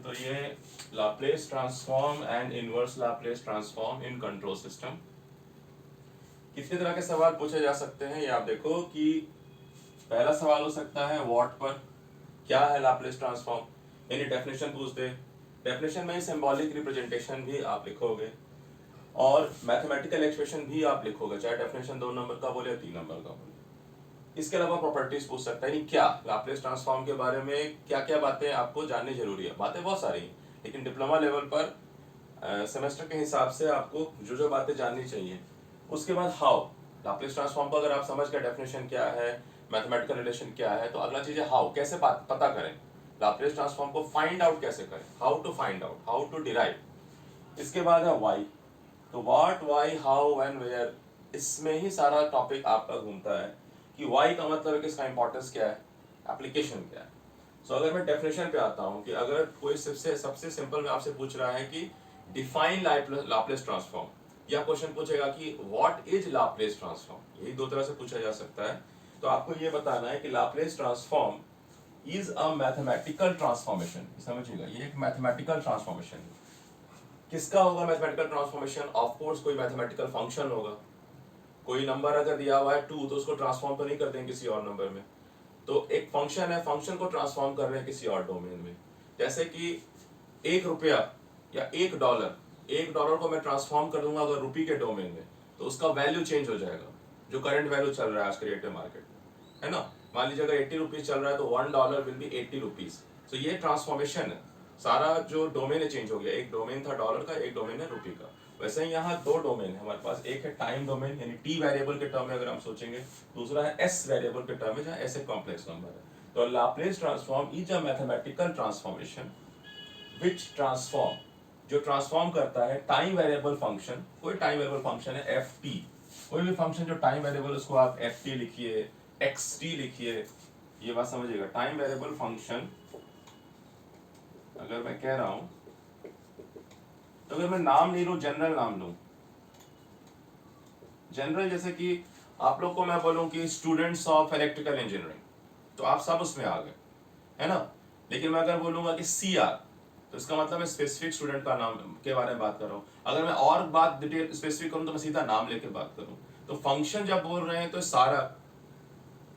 तो ये Laplace transform and inverse Laplace transform in control system. कितने तरह के सवाल पूछे जा सकते हैं ये आप देखो कि पहला सवाल हो सकता है व्हाट पर, क्या है लाप्लेस ट्रांसफॉर्म, यानी डेफिनेशन पूछ दे। डेफिनेशन में सिंबॉलिक रिप्रेजेंटेशन भी आप लिखोगे और मैथमेटिकल एक्सप्रेशन भी आप लिखोगे, चाहे डेफिनेशन 2 नंबर का बोले या 3 नंबर का बोले। इसके अलावा प्रॉपर्टीज पूछ सकता है, यानी क्या लाप्लेस ट्रांसफॉर्म के बारे में क्या क्या बातें आपको जाननी जरूरी है। बातें बहुत सारी हैं, लेकिन डिप्लोमा लेवल पर सेमेस्टर के हिसाब से आपको जो जो बातें जाननी चाहिए। उसके बाद हाउ, लाप्लेस ट्रांसफॉर्म को अगर आप समझ गए डेफिनेशन क्या है, मैथमेटिकल रिलेशन क्या है, तो अगला चीज है हाउ, कैसे पता करें लाप्लेस ट्रांसफॉर्म को, फाइंड आउट कैसे करें, how to find out, how to derive. इसके बाद है वाई, तो what, why, how, when, where, इसमें ही सारा टॉपिक आपका घूमता है कि वाई का मतलब है कि इसका इंपॉर्टेंस क्या है, एप्लीकेशन क्या है। सो अगर मैं डेफिनेशन पे आता हूं कि अगर कोई सबसे सिंपल में आपसे पूछ रहा है कि डिफाइन लाप्लेस ट्रांसफॉर्म, या क्वेश्चन पूछेगा कि व्हाट इज लाप्लेस ट्रांसफॉर्म, यही दो तरह से पूछा जा सकता है। तो आपको ये बताना है कि Laplace transform is a mathematical transformation. समझिएगा, ये एक मैथमेटिकल ट्रांसफॉर्मेशन है। किसका होगा मैथमेटिकल ट्रांसफॉर्मेशन? ऑफ कोर्स कोई मैथमेटिकल फंक्शन होगा। कोई नंबर अगर दिया हुआ है 2 तो उसको ट्रांसफॉर्म तो नहीं कर देंगे किसी और नंबर में। तो एक फंक्शन है, फंक्शन को ट्रांसफॉर्म कर रहे हैं किसी और डोमेन में। जैसे कि 1 रुपया या $1 को मैं ट्रांसफॉर्म कर दूंगा अगर रुपये के डोमेन में, तो उसका वैल्यू चेंज हो जाएगा, जो करंट वैल्यू चल रहा है आज क्रिएटिव मार्केट में, है ना। मान लीजिए अगर 80 रुपीज चल रहा है तो $1 विल बी 80 रुपीज। तो ये ट्रांसफॉर्मेशन है, सारा जो डोमेन है चेंज हो गया। एक डोमेन था डॉलर का, एक डोमेन है रुपये का। वैसे ही यहाँ 2 डोमेन है हमारे पास, एक है टाइम डोमेन यानी टी वेरिएबल के टर्म में अगर हम सोचेंगे, दूसरा है एस वेरिएबल के टर्म में जहाँ एस एक कॉम्प्लेक्स नंबर है। तो Laplace transform is a mathematical transformation which transform, जो ट्रांसफॉर्म करता है टाइम वेरिएबल फंक्शन। कोई टाइम वेरिएबल फंक्शन है एफ टी, कोई भी फंक्शन जो टाइम वेरिएबल, उसको आप एफ टी लिखिए, एक्स टी लिखिए, ये बात समझिएगा। टाइम वेरिएबल फंक्शन अगर मैं कह रहा हूं, तो अगर मैं नाम नहीं लूं, जनरल नाम लूं, जनरल जैसे कि आप लोग को मैं बोलूं कि स्टूडेंट्स ऑफ इलेक्ट्रिकल इंजीनियरिंग, तो आप सब उसमें आ गए, है ना। लेकिन मैं अगर बोलूंगा कि सी आर, तो इसका मतलब मैं स्पेसिफिक स्टूडेंट का नाम के बारे में बात कर रहा हूं। अगर मैं और बात डिटेल स्पेसिफिक करूं तो मैं सीधा नाम लेके बात करूं। तो फंक्शन जब बोल रहे हैं तो सारा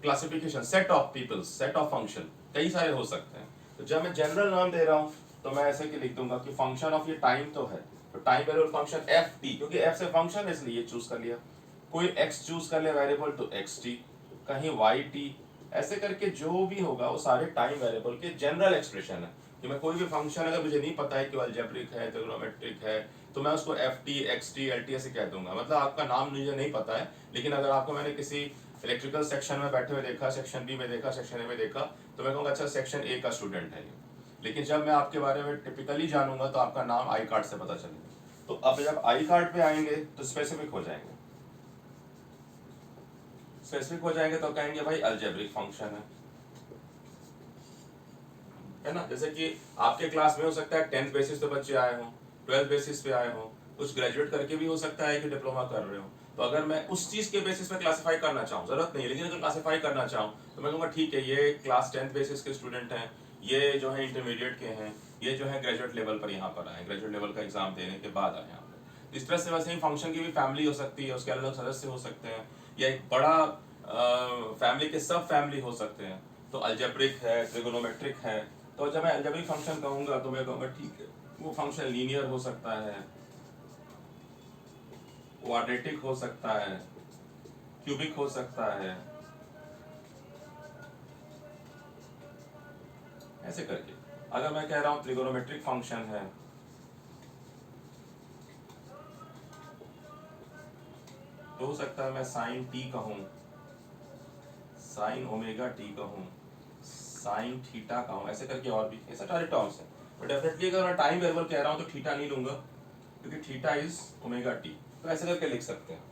classification, set of peoples, set of function कई सारे हो सकते हैं। तो जब मैं जनरल नाम दे रहा हूं तो मैं ऐसे कि लिख दूंगा कि फंक्शन ऑफ, ये टाइम तो है, तो time variable function F T, क्योंकि एफ से फंक्शन है इसलिए चूज कर लिया। कोई एक्स चूज कर ले वेरिएबल तो एक्स टी, कहीं वाई टी, ऐसे करके जो भी होगा वो सारे टाइम वेरिएबल के जनरल एक्सप्रेशन है। कि मैं कोई भी फंक्शन अगर मुझे नहीं पता है कि अलजेब्रिक है, ट्रिग्नोमेट्रिक है, तो मैं उसको F T, x T, L T ऐसे कह दूंगा। मतलब आपका नाम मुझे नहीं पता है, लेकिन अगर आपको मैंने किसी इलेक्ट्रिकल सेक्शन में बैठे हुए देखा, सेक्शन बी में देखा, सेक्शन ए में देखा, तो मैं कहूँगा अच्छा सेक्शन ए का स्टूडेंट है ये। लेकिन जब मैं आपके बारे में टिपिकली जानूंगा तो आपका नाम आई कार्ड से पता चलेगा। तो अब जब आई कार्ड पे आएंगे तो स्पेसिफिक हो जाएंगे, स्पेसिफिक हो जाएंगे तो कहेंगे भाई अलजेब्रिक फंक्शन है ना। जैसे कि आपके क्लास में हो सकता है 10th बेसिस पे बच्चे आए हों, 12th बेसिस पे आए हों, कुछ ग्रेजुएट करके भी हो सकता है कि डिप्लोमा कर रहे हो। तो अगर मैं उस चीज के बेसिस पे क्लासिफाई करना चाहूँ, जरूरत नहीं है, लेकिन अगर क्लासिफाई करना चाहूँ तो मैं कहूँगा ठीक है ये क्लास 10th बेसिस के स्टूडेंट हैं, ये जो है इंटरमीडिएट के हैं, ये जो है ग्रेजुएट लेवल पर यहाँ पर आए, ग्रेजुएट लेवल का एग्जाम देने के बाद आए यहाँ पर। इस तरह से वैसे ही फंक्शन की भी फैमिली हो सकती है, उसके अलग सदस्य हो सकते हैं, या एक बड़ा फैमिली के सब फैमिली हो सकते हैं। तो अलजेब्रिक है, ट्रिगोनोमेट्रिक है। तो जब मैं अलजेब्रिक फंक्शन कहूंगा तो मैं कहूंगा ठीक है वो फंक्शन लीनियर हो सकता है, क्वाड्रेटिक हो सकता है, क्यूबिक हो सकता है, ऐसे करके। अगर मैं कह रहा हूं ट्रिगोनोमेट्रिक फंक्शन है, तो हो सकता है मैं साइन टी कहूं, साइन ओमेगा टी कहूं, साइन थीटा कहूं, ऐसे करके और भी ऐसे सारे टर्म्स हैं। तो डेफिनेटली अगर मैं टाइम वेरिएबल कह रहा हूं तो थीटा नहीं लूंगा, क्योंकि थीटा इज ओमेगा टी। तो ऐसे करके लिख सकते हैं,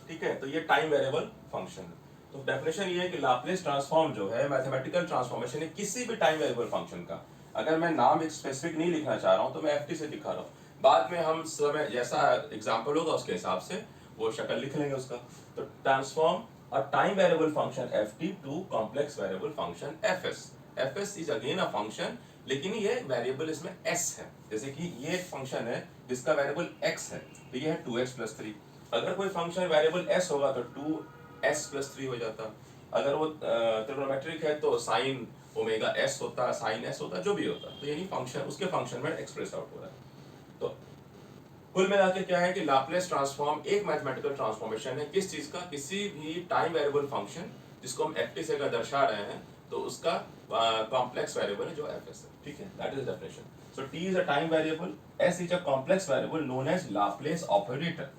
ठीक है। तो ये टाइम वेरिएबल फंक्शन है। तो डेफिनेशन ये है कि लाप्लेस ट्रांसफॉर्म जो है मैथमेटिकल ट्रांसफॉर्मेशन है किसी भी टाइम वेरिएबल फंक्शन का। अगर मैं नाम एक स्पेसिफिक नहीं लिखना चाह रहा हूं तो मैं एफ टी से दिखा रहा हूं, बाद में हम समय जैसा एग्जाम्पल होगा उसके हिसाब से वो शक्ल लिख लेंगे उसका। तो transform a time variable function F T to complex variable function F S. F S is again a function लेकिन ये वेरिएबल इसमें s है। जैसे कि ये एक फंक्शन है जिसका वेरिएबल x है, तो ये है 2x+3। अगर कोई फंक्शन वेरिएबल s होगा तो 2s+3 हो जाता। अगर वो ट्रिग्नोमेट्रिक है तो साइन ओमेगा s होता, साइन s होता, जो भी होता। तो यानी फंक्शन उसके फंक्शन में एक्सप्रेस आउट हो रहा है। तो कुल मिला के क्या है कि लाप्लास ट्रांसफॉर्म एक मैथमेटिकल ट्रांसफॉर्मेशन है किस चीज का, किसी भी टाइम वेरिएबल फंक्शन जिसको हम ft से अगर दर्शा रहे हैं तो उसका कॉम्प्लेक्स वेरिएबल है जो fs है। ठीक है, that is definition. So t is a time variable, s is a complex variable known as Laplace operator.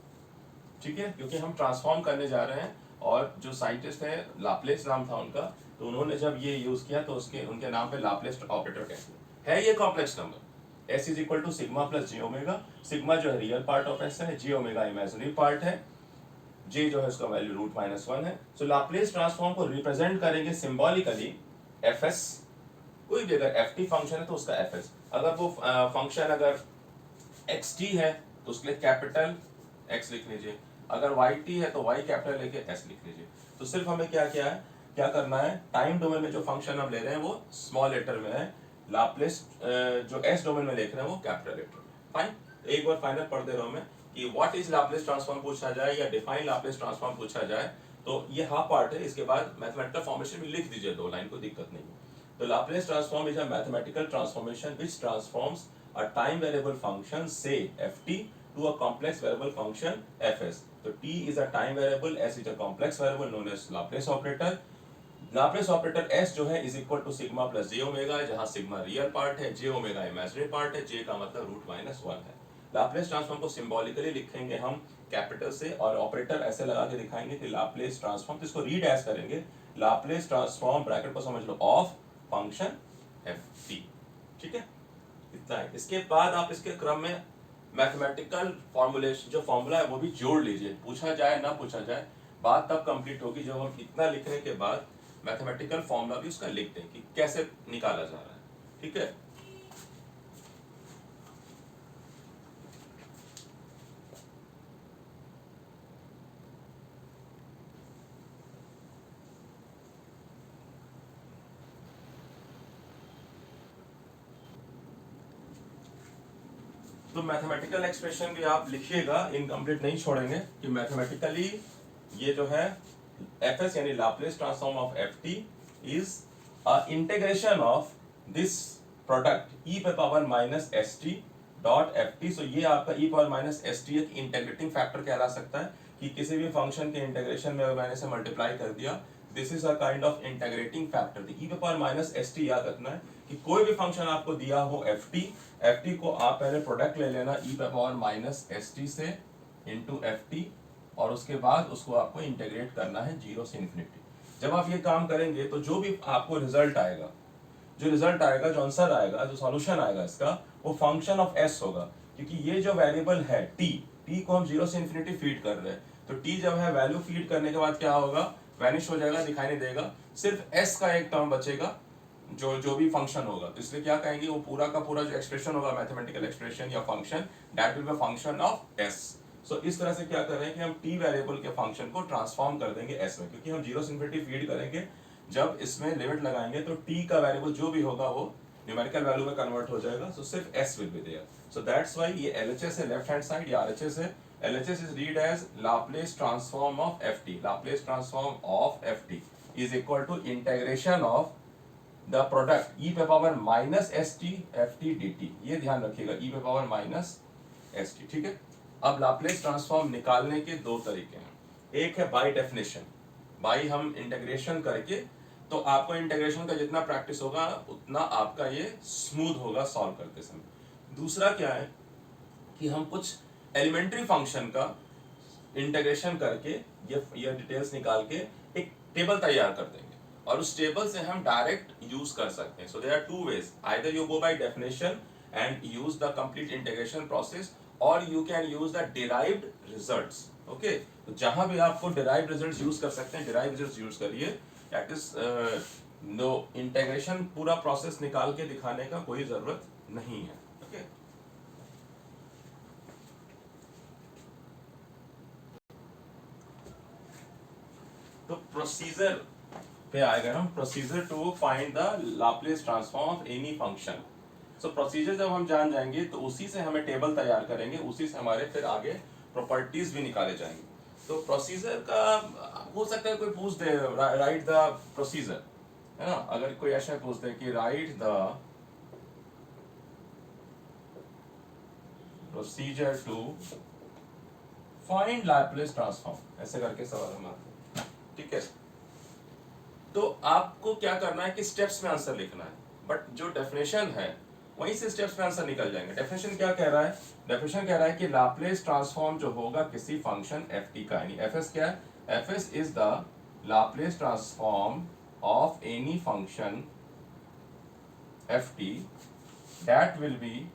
ठीक है, क्योंकि हम ट्रांसफॉर्म करने जा रहे हैं और जो साइंटिस्ट है लाप्लास नाम था उनका, तो उन्होंने जब ये यूज किया तो उसके उनके नाम पे लाप्लास ऑपरेटर कह दिया है। ये complex number s is equal to sigma plus J omega. Sigma जो है रियल पार्ट ऑफ s है, जे ओमेगा इमेजिनरी पार्ट है, जे जो है उसका वैल्यू √-1 है। सो लाप्लास ट्रांसफॉर्म को रिप्रेजेंट करेंगे सिंबॉलिकली fs। कोई भी अगर ft फंक्शन है तो उसका fs, अगर वो फंक्शन अगर xt है तो उसके लिए कैपिटल x लिख लीजिए, अगर yt है तो y कैपिटल लेके s लिख लीजिए। तो सिर्फ हमें क्या करना है, टाइम डोमेन में जो फंक्शन हम ले रहे हैं वो स्मॉल लेटर में है, लाप्लास जो s डोमेन में लिख रहे हैं वो कैपिटल लेटर में। फाइन, एक बार फाइनल पढ़ दे रहा हूं मैं कि व्हाट इज लाप्लास ट्रांसफॉर्म पूछा जाए या डिफाइन लाप्लास ट्रांसफॉर्म पूछा जाए तो ये हाफ पार्ट है, इसके बाद मैथमेटिकल फॉर्मेशन में लिख दीजिए 2 लाइन, कोई दिक्कत नहीं है। तो Laplace transform is a mathematical transformation which transforms a time variable function say ft to a complex variable function fs. So t is a time variable, s is a complex variable known as Laplace operator. Laplace operator s जो है is equal to sigma plus j omega, जहाँ sigma real part है, j omega imaginary part है, j का मतलब √-1 है। Laplace transform को symbolically लिखेंगे हम कैपिटल से और ऑपरेटर ऐसे लगा के दिखाएंगे कि लाप्लास ट्रांसफॉर्म, तो इसको रीड एज करेंगे लाप्लास ट्रांसफॉर्म ब्रैकेट को समझ लो ऑफ फंक्शन ft। ठीक है, इतना है। इसके बाद आप इसके क्रम में मैथमेटिकल फॉर्मूलेशन जो फॉर्मूला है वो भी जोड़ लीजिए, पूछा जाए ना पूछा जाए बात तब कंप्लीट होगी जब हम इतना लिखने के बाद मैथमेटिकल फॉर्मूला भी उसका लिख दें कि कैसे निकाला जा रहा है। ठीक है, तो मैथमेटिकल एक्सप्रेशन भी आप लिखिएगा, इनकम्प्लीट नहीं छोड़ेंगे कि मैथमेटिकली ये जो है fs यानी Laplace transform of ft is a integration of this product e पे power minus st dot ft। सो ये आपका e पावर माइनस st एक इंटीग्रेटिंग फैक्टर कहला सकता है कि किसी भी फंक्शन के इंटीग्रेशन में मैंने से मल्टीप्लाई कर दिया, this is a kind of integrating factor. e पे पावर माइनस st याद रखना है कि कोई भी फंक्शन आपको दिया हो ft को आप पहले प्रोडक्ट ले लेना e पे पावर माइनस st से इंटू ft और उसके बाद उसको आपको इंटीग्रेट करना है 0 से इन्फिनिटी। जब आप ये काम करेंगे तो जो भी आपको रिजल्ट आएगा, जो आंसर आएगा, जो सॉल्यूशन आएगा इसका, वो फंक्शन ऑफ s होगा, क्योंकि ये जो वेरिएबल है t को हम 0 से इन्फिनिटी फीड कर रहे हैं। तो t जब है वैल्यू फीड करने के बाद क्या होगा, वैनिश हो जाएगा, दिखाई नहीं देगा, सिर्फ s का एक टर्म बचेगा जो भी फंक्शन होगा। तो इसलिए क्या कहेंगे, वो पूरा का पूरा जो एक्सप्रेशन होगा मैथमेटिकल एक्सप्रेशन या function, that will be function of s। सो इस तरह से क्या कर रहे हैं कि हम t वेरिएबल के फंक्शन को ट्रांसफॉर्म कर देंगे s में, क्योंकि हम 0 से इन्फिनिटी फीड करेंगे। जब इसमें लिमिट लगाएंगे तो t का वेरिएबल जो भी होगा वो न्यूमेरिकल वैल्यू में कन्वर्ट हो जाएगा, सो सिर्फ s will be there. So that's why ये LHS है लेफ्ट हैंड साइड, या RHS है। LHS is read as Laplace transform of ft. Laplace transform of ft is equal to integration of the product e पे power minus st ft dt। ये ध्यान रखिएगा, e पे power minus st। ठीक है, अब लाप्लास ट्रांसफॉर्म निकालने के दो तरीके हैं। एक है बाय डेफिनेशन, बाय हम इंटीग्रेशन करके, तो आपको इंटीग्रेशन का जितना प्रैक्टिस होगा उतना आपका ये स्मूथ होगा सॉल्व करते समय। दूसरा क्या है कि हम कुछ एलिमेंट्री फंक्शन का इंटीग्रेशन करके ये डिटेल्स निकाल के एक टेबल तैयार कर देंगे और उस टेबल से हम डायरेक्ट यूज कर सकते हैं। So there are two ways, either you go by definition and use the complete integration process, और you can use the derived results. Okay, तो जहां भी आपको डिराइव्ड रिजल्ट्स यूज कर सकते हैं, डिराइव्ड रिजल्ट्स यूज करिए। दैट इज नो इंटीग्रेशन पूरा प्रोसेस निकाल के दिखाने का कोई जरूरत नहीं है। ओके, तो प्रोसीजर पे आएगा हम, procedure to find the Laplace transform of any function. So procedure जब हम जान जाएंगे तो उसी से हमें टेबल तैयार करेंगे, उसी से हमारे फिर आगे प्रॉपर्टीज भी निकाले जाएंगे। तो प्रोसीजर का हो सकता है कोई पूछ दे राइट द प्रोसीजर, है ना, अगर कोई ऐसा पूछ दे कि write the procedure to find Laplace transform, ऐसे करके सवाल हम आते हैं, ठीक है। तो आपको क्या करना है कि स्टेप्स में आंसर लिखना है, बट जो डेफिनेशन है वहीं से स्टेप्स में आंसर निकल जाएंगे। डेफिनेशन क्या कह रहा है? डेफिनेशन कह रहा है कि लाप्लेस ट्रांसफॉर्म जो होगा किसी फंक्शन एफ टी का, यानी एफ एस क्या है? F S is the Laplace transform of any function F T that will be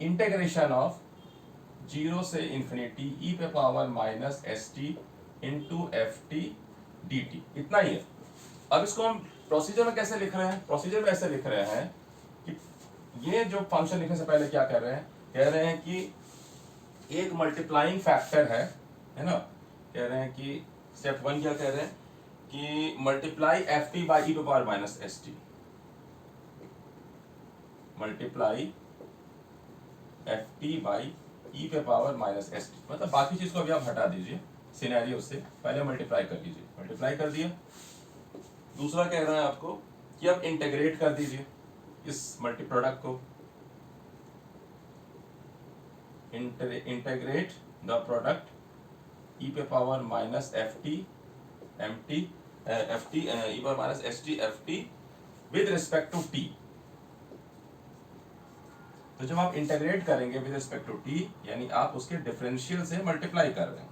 integration of 0 से इंफिनिटी ई पे power minus S T into F T D T. इतना ही है। अब इसको हम प्रोसीजर में कैसे लिख रहे हैं? प्रोसीजर में ऐसे लिख रहे हैं कि ये जो फंक्शन लिखने से पहले क्या कर रहे हैं? कह रहे हैं कि एक मल्टीप्लाइंग फैक्टर है ना। कह रहे हैं कि स्टेप 1 क्या कह रहे हैं कि multiply F T by E पे power minus S T, multiply F T by E पे पावर माइनस एस टी, मतलब बाकी चीज को अभी आप हटा दीजिए सिनेरियो से, पहले मल्टीप्लाई कर लीजिए। मल्टीप्लाई कर दिया। दूसरा कह रहा है आपको कि आप इंटीग्रेट कर दीजिए इस मल्टी प्रोडक्ट को, इंटीग्रेट द प्रोडक्ट ई पे power minus F T M T F T E power minus S T F T with respect to T. तो जब आप इंटीग्रेट करेंगे विद रिस्पेक्ट टू टी, यानी आप उसके डिफरेंशियल से मल्टीप्लाई कर रहे हैं,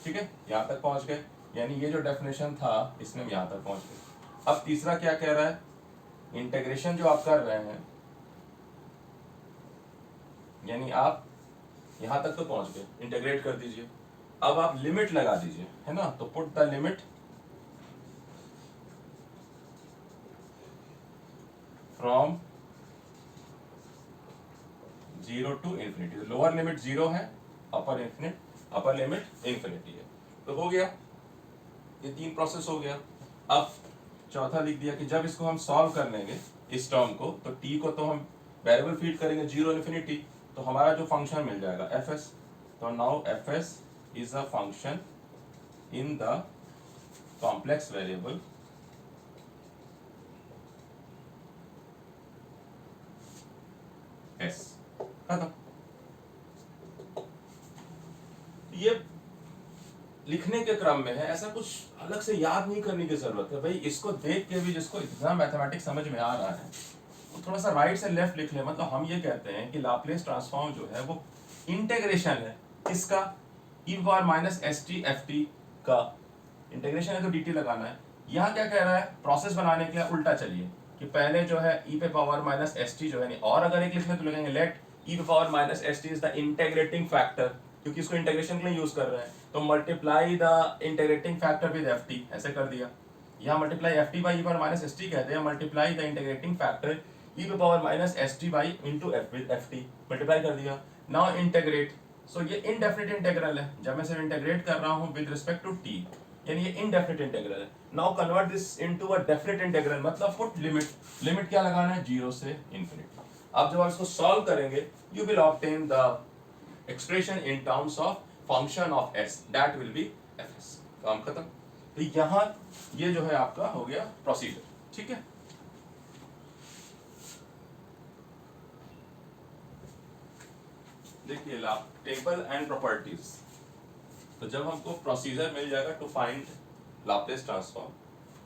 ठीक है। यहां तक पहुंच गए, यानी ये जो डेफिनेशन था इसमें हम यहां तक पहुंच गए। अब तीसरा क्या कह रहा है? इंटीग्रेशन जो आप कर रहे हैं, यानी आप यहां तक तो पहुंच गए, इंटीग्रेट कर दीजिए। अब आप लिमिट लगा दीजिए, है ना। तो put the limit from 0 to infinity. Lower limit 0 है, अपर लिमिट इंफिनिटी है। तो हो गया, ये 3 प्रोसेस हो गया। अब चौथा लिख दिया कि जब इसको हम सॉल्व कर लेंगे इस टर्म को, तो टी को तो हम वेरिएबल फीड करेंगे 0 इंफिनिटी, तो हमारा जो फंक्शन मिल जाएगा एफ एस। तो now F S is a function in the complex variable S. खत्म। ये लिखने के क्रम में है, ऐसा कुछ अलग से याद नहीं करने की जरूरत है भाई। इसको देख के भी जिसको इतना मैथमेटिक्स समझ में आ रहा है वो थोड़ा सा राइट से लेफ्ट लिख ले। मतलब हम ये कहते हैं कि लाप्लेस ट्रांसफॉर्म जो है वो इंटीग्रेशन है, किसका? E power minus S T F T का इंटीग्रेशन है, तो डी टी लगाना है। यहाँ क्या कह रहा है? प्रोसेस बनाने के लिए उल्टा चलिए कि पहले जो है ई पे पावर माइनस एस टी जो है, नहीं और अगर एक लिखने तो लिखेंगे लेट ई पे power minus S T is the integrating factor, क्योंकि इसको इंटीग्रेशन के लिए यूज कर रहे हैं। तो multiply the integrating factor with F T, ऐसे कर दिया। यहाँ multiply F T by E power minus S T कहते हैं, मल्टीप्लाई द इंटीग्रेटिंग फैक्टर ई पे power minus S T by into F with F T, multiply कर दिया। Now integrate, सो ये इनडेफिनिट इंटीग्रल है। जब मैं सिर्फ इंटीग्रेट कर रहा हूँ विद रिस्पेक्ट टू टी, यानी ये इनडेफिनिट इंटीग्रल है। Now convert this into a definite integral, मतलब पुट लिमिट। लिमिट क्या लगाना है? 0 से इंफिनिटी। अब जब आप इसको सॉल्व करेंगे you will obtain the expression in terms of function of s that will be fs। काम खत्म। तो यहां ये जो है आपका हो गया प्रोसीजर, ठीक है। देखिए टेबल एंड प्रॉपर्टीज। तो जब हमको प्रोसीजर मिल जाएगा टू फाइंड लाप्लेस ट्रांसफॉर्म,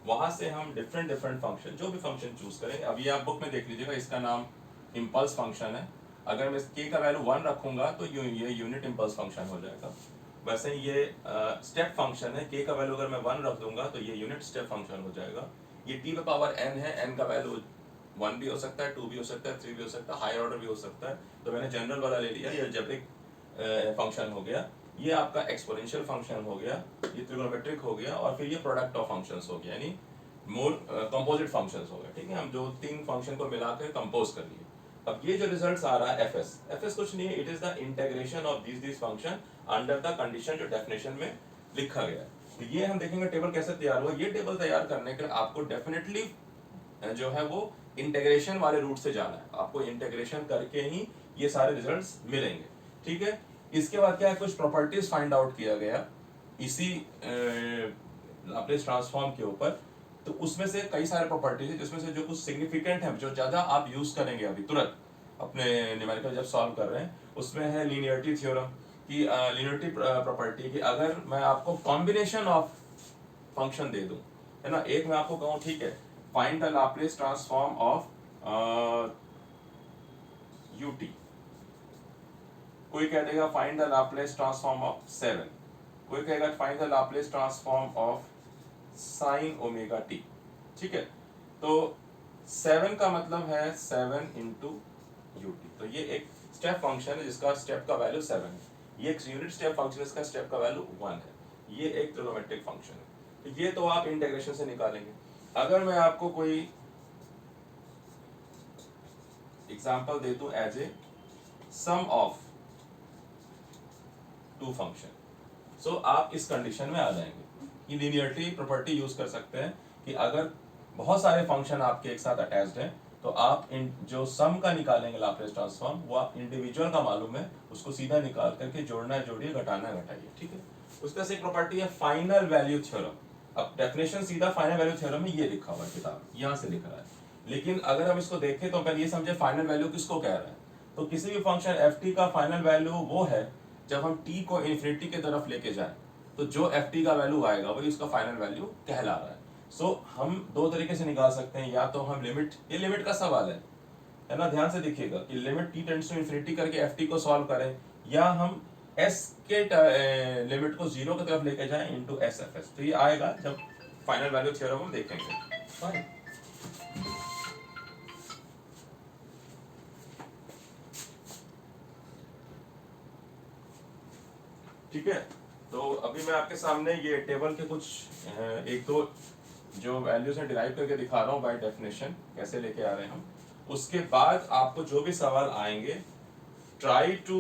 वहां से हम डिफरेंट फंक्शन, जो भी फंक्शन चूज करेंगे। अभी आप बुक में देख लीजिएगा, इसका नाम इम्पल्स फंक्शन है। अगर मैं k का वैल्यू 1 रखूंगा तो ये यूनिट इम्पल्स फंक्शन हो जाएगा। वैसे ये स्टेप फंक्शन है, k का वैल्यू अगर मैं 1 रख दूंगा तो ये यूनिट स्टेप फंक्शन हो जाएगा। ये t पे पावर n है, n का वैल्यू 1 भी हो सकता है, 2 भी हो सकता है, 3 भी हो सकता है, हायर ऑर्डर भी हो सकता है। तो मैंने जनरल वाला ले लिया, ये अलजेब्रिक फंक्शन हो गया, ये आपका एक्सपोनेंशियल फंक्शन हो गया, ये ट्रिगोनोमेट्रिक हो गया, और फिर ये प्रोडक्ट ऑफ फंक्शंस हो गया, यानी मोर कंपोजिट फंक्शंस हो गए, ठीक है। हम जो 3 फंक्शन को मिलाकर कंपोज कर लिए। अब ये जो रिजल्ट्स आ रहा है एफएस कुछ नहीं है, it is the integration of this function under the condition जो डेफिनेशन में लिखा गया है। तो ये हम देखेंगे टेबल कैसे तैयार हुआ। ये टेबल तैयार करने के लिए आपको डेफिनेटली जो है वो इंटीग्रेशन वाले रूट से जाना है, आपको इंटीग्रेशन करके ही ये सारे रिजल्ट्स मिलेंगे, ठीक है। इसके बाद क्या है, कुछ प्रॉपर्टीज फाइंड आउट किया गया इसी लाप्लास ट्रांसफॉर्म के ऊपर। तो उसमें से कई सारे प्रॉपर्टीज है, जिसमें से जो कुछ सिग्निफिकेंट है, जो ज्यादा आप यूज करेंगे अभी तुरंत अपने न्यूमेरिकल जब सॉल्व कर रहे हैं, उसमें है लीनियरिटी थ्योरम की लीनियरिटी प्रॉपर्टी की। अगर मैं आपको कॉम्बिनेशन ऑफ फंक्शन दे दूं, है ना, एक मैं आपको कहूं ठीक है, find the Laplace transform of UT, कोई कह देगा find the Laplace transform of 7, कोई कहेगा find the Laplace transform of sine omega T, ठीक है। तो 7 का मतलब है 7 इंटू यूटी, तो ये एक स्टेप फंक्शन है जिसका स्टेप का वैल्यू 7 है, ये एक यूनिट स्टेप फंक्शन है, इसका स्टेप का वैल्यू 1 है, ये एक ट्रिग्नोमेट्रिक फंक्शन है। तो ये तो आप इंटीग्रेशन से निकालेंगे। अगर मैं आपको कोई एग्जांपल दे दूं as a sum of two function, so आप इस कंडीशन में आ जाएंगे कि लीनियरिटी प्रॉपर्टी यूज कर सकते हैं कि अगर बहुत सारे फंक्शन आपके एक साथ अटैच्ड हैं तो आप इन जो सम का निकालेंगे लाप्लास ट्रांसफॉर्म, वो आप इंडिविजुअल का मालूम है, उसको सीधा निकाल करके जोड़ना है जोड़िए, घटाना है घटाइए, ठीक है। उसका से एक प्रॉपर्टी है फाइनल वैल्यू थ्योरम। अब डेफिनेशन सीधा फाइनल वैल्यू थ्योरम में ये लिखा हुआ है, किताब यहाँ से लिख रहा है, लेकिन अगर हम इसको देखें तो पहले ये समझे फाइनल वैल्यू किसको कह रहे हैं। तो किसी भी फंक्शन एफ टी का फाइनल वैल्यू वो है जब हम टी को इन्फिनिटी की तरफ लेके जाए, तो जो एफ टी का वैल्यू आएगा वही उसका फाइनल वैल्यू कहला रहा है। सो हम दो तरीके से निकाल सकते हैं, या तो हम लिमिट, ये लिमिट का सवाल है ना, ध्यान से देखिएगा कि limit T tends to infinity करके एफ टी को सॉल्व करें, या हम एस के लिमिट को 0 की तरफ लेके जाएं इनटू एस एफ एस। तो ये आएगा जब फाइनल वैल्यू थ्योरम हम देखेंगे, फाइन। ठीक है, तो अभी मैं आपके सामने ये टेबल के कुछ एक दो जो वैल्यूज है डिराइव करके दिखा रहा हूँ बाय डेफिनेशन, कैसे लेके आ रहे हैं हम। उसके बाद आपको जो भी सवाल आएंगे, try to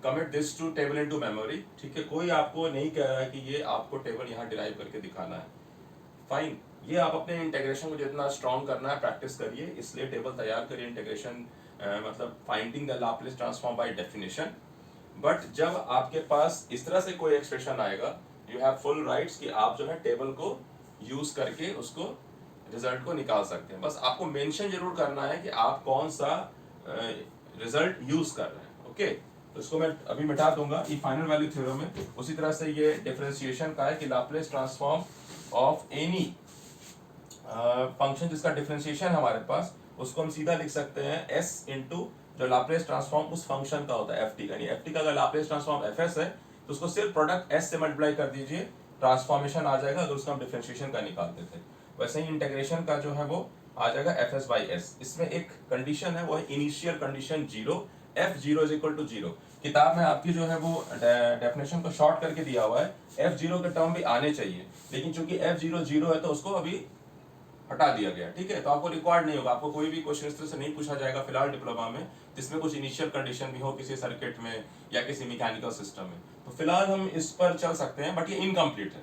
commit this to table into memory, ठीक है। कोई आपको नहीं कह रहा है कि ये आपको टेबल यहाँ डिराइव करके दिखाना है, फाइन। ये आप अपने इंटीग्रेशन को जितना स्ट्रॉन्ग करना है प्रैक्टिस करिए, इसलिए टेबल तैयार करिए इंटीग्रेशन, मतलब finding the Laplace transform by definition. But जब आपके पास इस तरह से कोई एक्सप्रेशन आएगा, यू हैव फुल राइट्स कि आप जो है टेबल को यूज करके उसको रिजल्ट को निकाल सकते हैं। बस आपको मेंशन जरूर करना है कि आप कौन सा रिजल्ट यूज कर रहे हैं, ओके। तो इसको मैं अभी मिटा दूंगा, ये फाइनल वैल्यू थ्योरम है। उसी तरह से ये डिफरेंशिएशन का है कि Laplace transform of any function जिसका डिफरेंशिएशन हमारे पास, उसको हम सीधा लिख सकते हैं s इंटू जो लाप्लास ट्रांसफॉर्म उस फंक्शन का होता है एफ टी का, यानी एफ टी का अगर लाप्लास ट्रांसफॉर्म एफ एस है तो उसको सिर्फ प्रोडक्ट s से मल्टीप्लाई कर दीजिए, ट्रांसफॉर्मेशन आ जाएगा। अगर उसका हम डिफरेंशिएशन का निकालते थे, वैसे ही इंटीग्रेशन का जो है वो आ जाएगा एफ एस बाई एस। इसमें एक कंडीशन है, वो है initial condition 0, F 0 is equal to 0। किताब में आपकी जो है वो डेफिनेशन को शॉर्ट करके दिया हुआ है, एफ 0 के टर्म भी आने चाहिए, लेकिन चूंकि एफ 0 0 है तो उसको अभी हटा दिया गया, ठीक है। तो आपको रिकॉर्ड नहीं होगा, आपको कोई भी क्वेश्चन इस तरह से नहीं पूछा जाएगा फिलहाल डिप्लोमा में जिसमें कुछ इनिशियल कंडीशन भी हो किसी सर्किट में या किसी मैकेनिकल सिस्टम में। तो फिलहाल हम इस पर चल सकते हैं, बट ये इनकम्प्लीट है।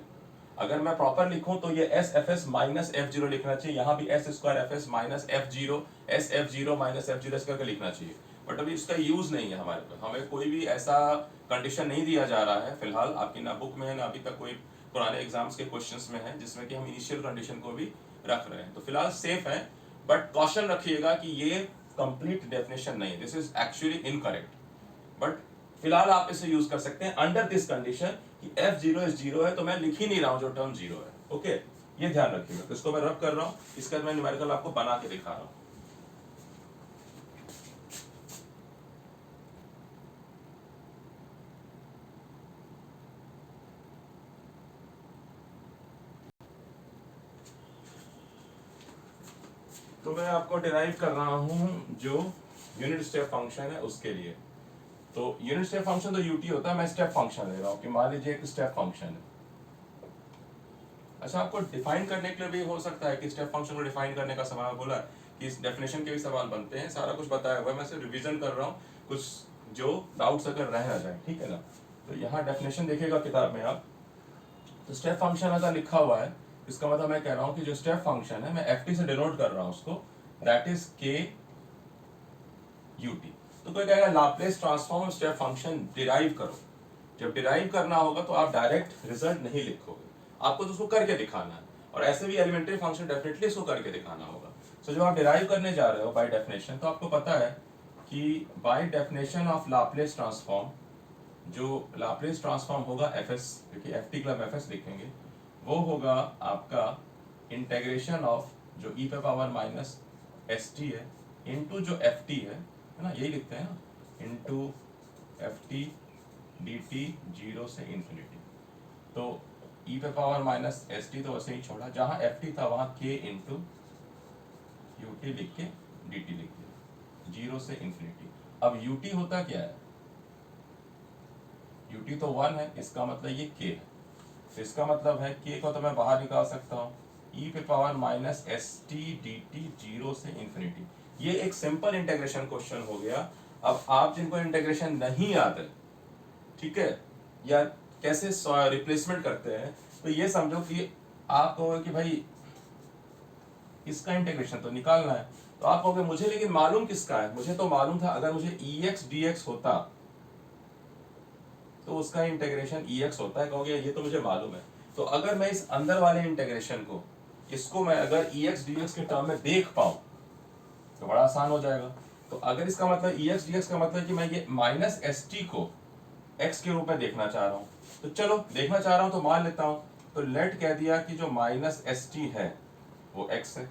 अगर मैं प्रॉपर लिखूं तो ये S F S minus F 0 लिखना चाहिए, यहाँ भी S square F S minus F 0, S F 0 minus F 0 करके लिखना चाहिए। बट अभी इसका यूज नहीं है हमारे पास, हमें कोई भी ऐसा कंडीशन नहीं दिया जा रहा है फिलहाल, आपकी ना बुक में है ना अभी तक कोई पुराने एग्जाम्स के क्वेश्चंस में है जिसमें कि हम इनिशियल कंडीशन को भी रख रहे हैं। तो फिलहाल सेफ है, बट कॉशन रखिएगा कि ये कंप्लीट डेफिनेशन नहीं है, this is actually incorrect. But फिलहाल आप इसे यूज कर सकते हैं अंडर दिस कंडीशन कि एफ 0 इज 0 है, तो मैं लिख ही नहीं रहा हूं जो टर्म 0 है, ओके। ये ध्यान रखिएगा। तो इसको मैं रब कर रहा हूं, इसका मैं न्यूमेरिकल आपको बना के दिखा रहा हूं। तो मैं आपको डिराइव कर रहा हूं जो यूनिट स्टेप फंक्शन है उसके लिए। तो यूनिट स्टेप फंक्शन तो यूटी होता है, मैं स्टेप फंक्शन ले रहा हूं कि मान लीजिए एक स्टेप फंक्शन है। अच्छा, आपको डिफाइन करने के लिए भी हो सकता है कि स्टेप फंक्शन को डिफाइन करने का सवाल बोला कि इस डेफिनेशन के भी सवाल बनते हैं, सारा कुछ बताया हुआ है, मैं सिर्फ रिवीजन कर रहा हूँ कुछ जो डाउट्स अगर रह ना जाए, ठीक है ना। तो यहाँ डेफिनेशन देखिएगा किताब में आप, तो स्टेप फंक्शन ऐसा लिखा हुआ है इसका मतलब मैं कह रहा हूं कि जो स्टेप फंक्शन है मैं ft से डिनोट कर रहा हूं उसको, दैट इज k ut। तो कोई कहेगा Laplace transform step function derive करो। जब डिराइव करना होगा तो आप डायरेक्ट रिजल्ट नहीं लिखोगे, आपको तो उसको करके दिखाना है, और ऐसे भी एलिमेंट्री फंक्शन डेफिनेटली इसको करके दिखाना होगा। सो जब आप डिराइव करने जा रहे हो बाय डेफिनेशन, तो आपको पता है कि by definition of Laplace transform, जो लाप्लेस ट्रांसफॉर्म होगा fs, क्योंकि ft क्लब fs लिखेंगे, वो होगा आपका इंटेग्रेशन ऑफ जो e पे पावर माइनस st है इनटू जो ft है ना, यही लिखते हैं ना, इनटू ft dt 0 से इंफिनिटी। तो e पे पावर माइनस st तो वैसे ही छोड़ा, जहां ft था वहां k इंटू ut लिख के dt लिख दिया 0 से इंफिनिटी। अब ut होता क्या है, ut तो 1 है, इसका मतलब ये k है, तो इसका मतलब है k को तो मैं बाहर निकाल सकता हूँ, e पे पावर माइनस st dt 0 से इंफिनिटी। ये एक सिंपल इंटीग्रेशन क्वेश्चन हो गया। अब आप जिनको इंटीग्रेशन नहीं आता, ठीक है, या कैसे रिप्लेसमेंट करते हैं, तो ये समझो कि आप कहोगे कि भाई इसका इंटीग्रेशन तो निकालना है, तो आप कहोगे मुझे लेकिन मालूम किसका है, मुझे तो मालूम था अगर मुझे ex dx होता तो उसका इंटीग्रेशन ex होता है, कहोगे ये तो मुझे मालूम है। तो अगर मैं इस अंदर वाले इंटीग्रेशन को, इसको मैं अगर ex dx के टर्म में देख पाऊं तो बड़ा आसान हो जाएगा। तो अगर इसका मतलब ex dx का मतलब कि मैं ये माइनस st को x के रूप में देखना चाह रहा हूं, तो चलो देखना चाह रहा हूं तो मान लेता हूं, तो लेट कह दिया कि जो माइनस st है वो x है।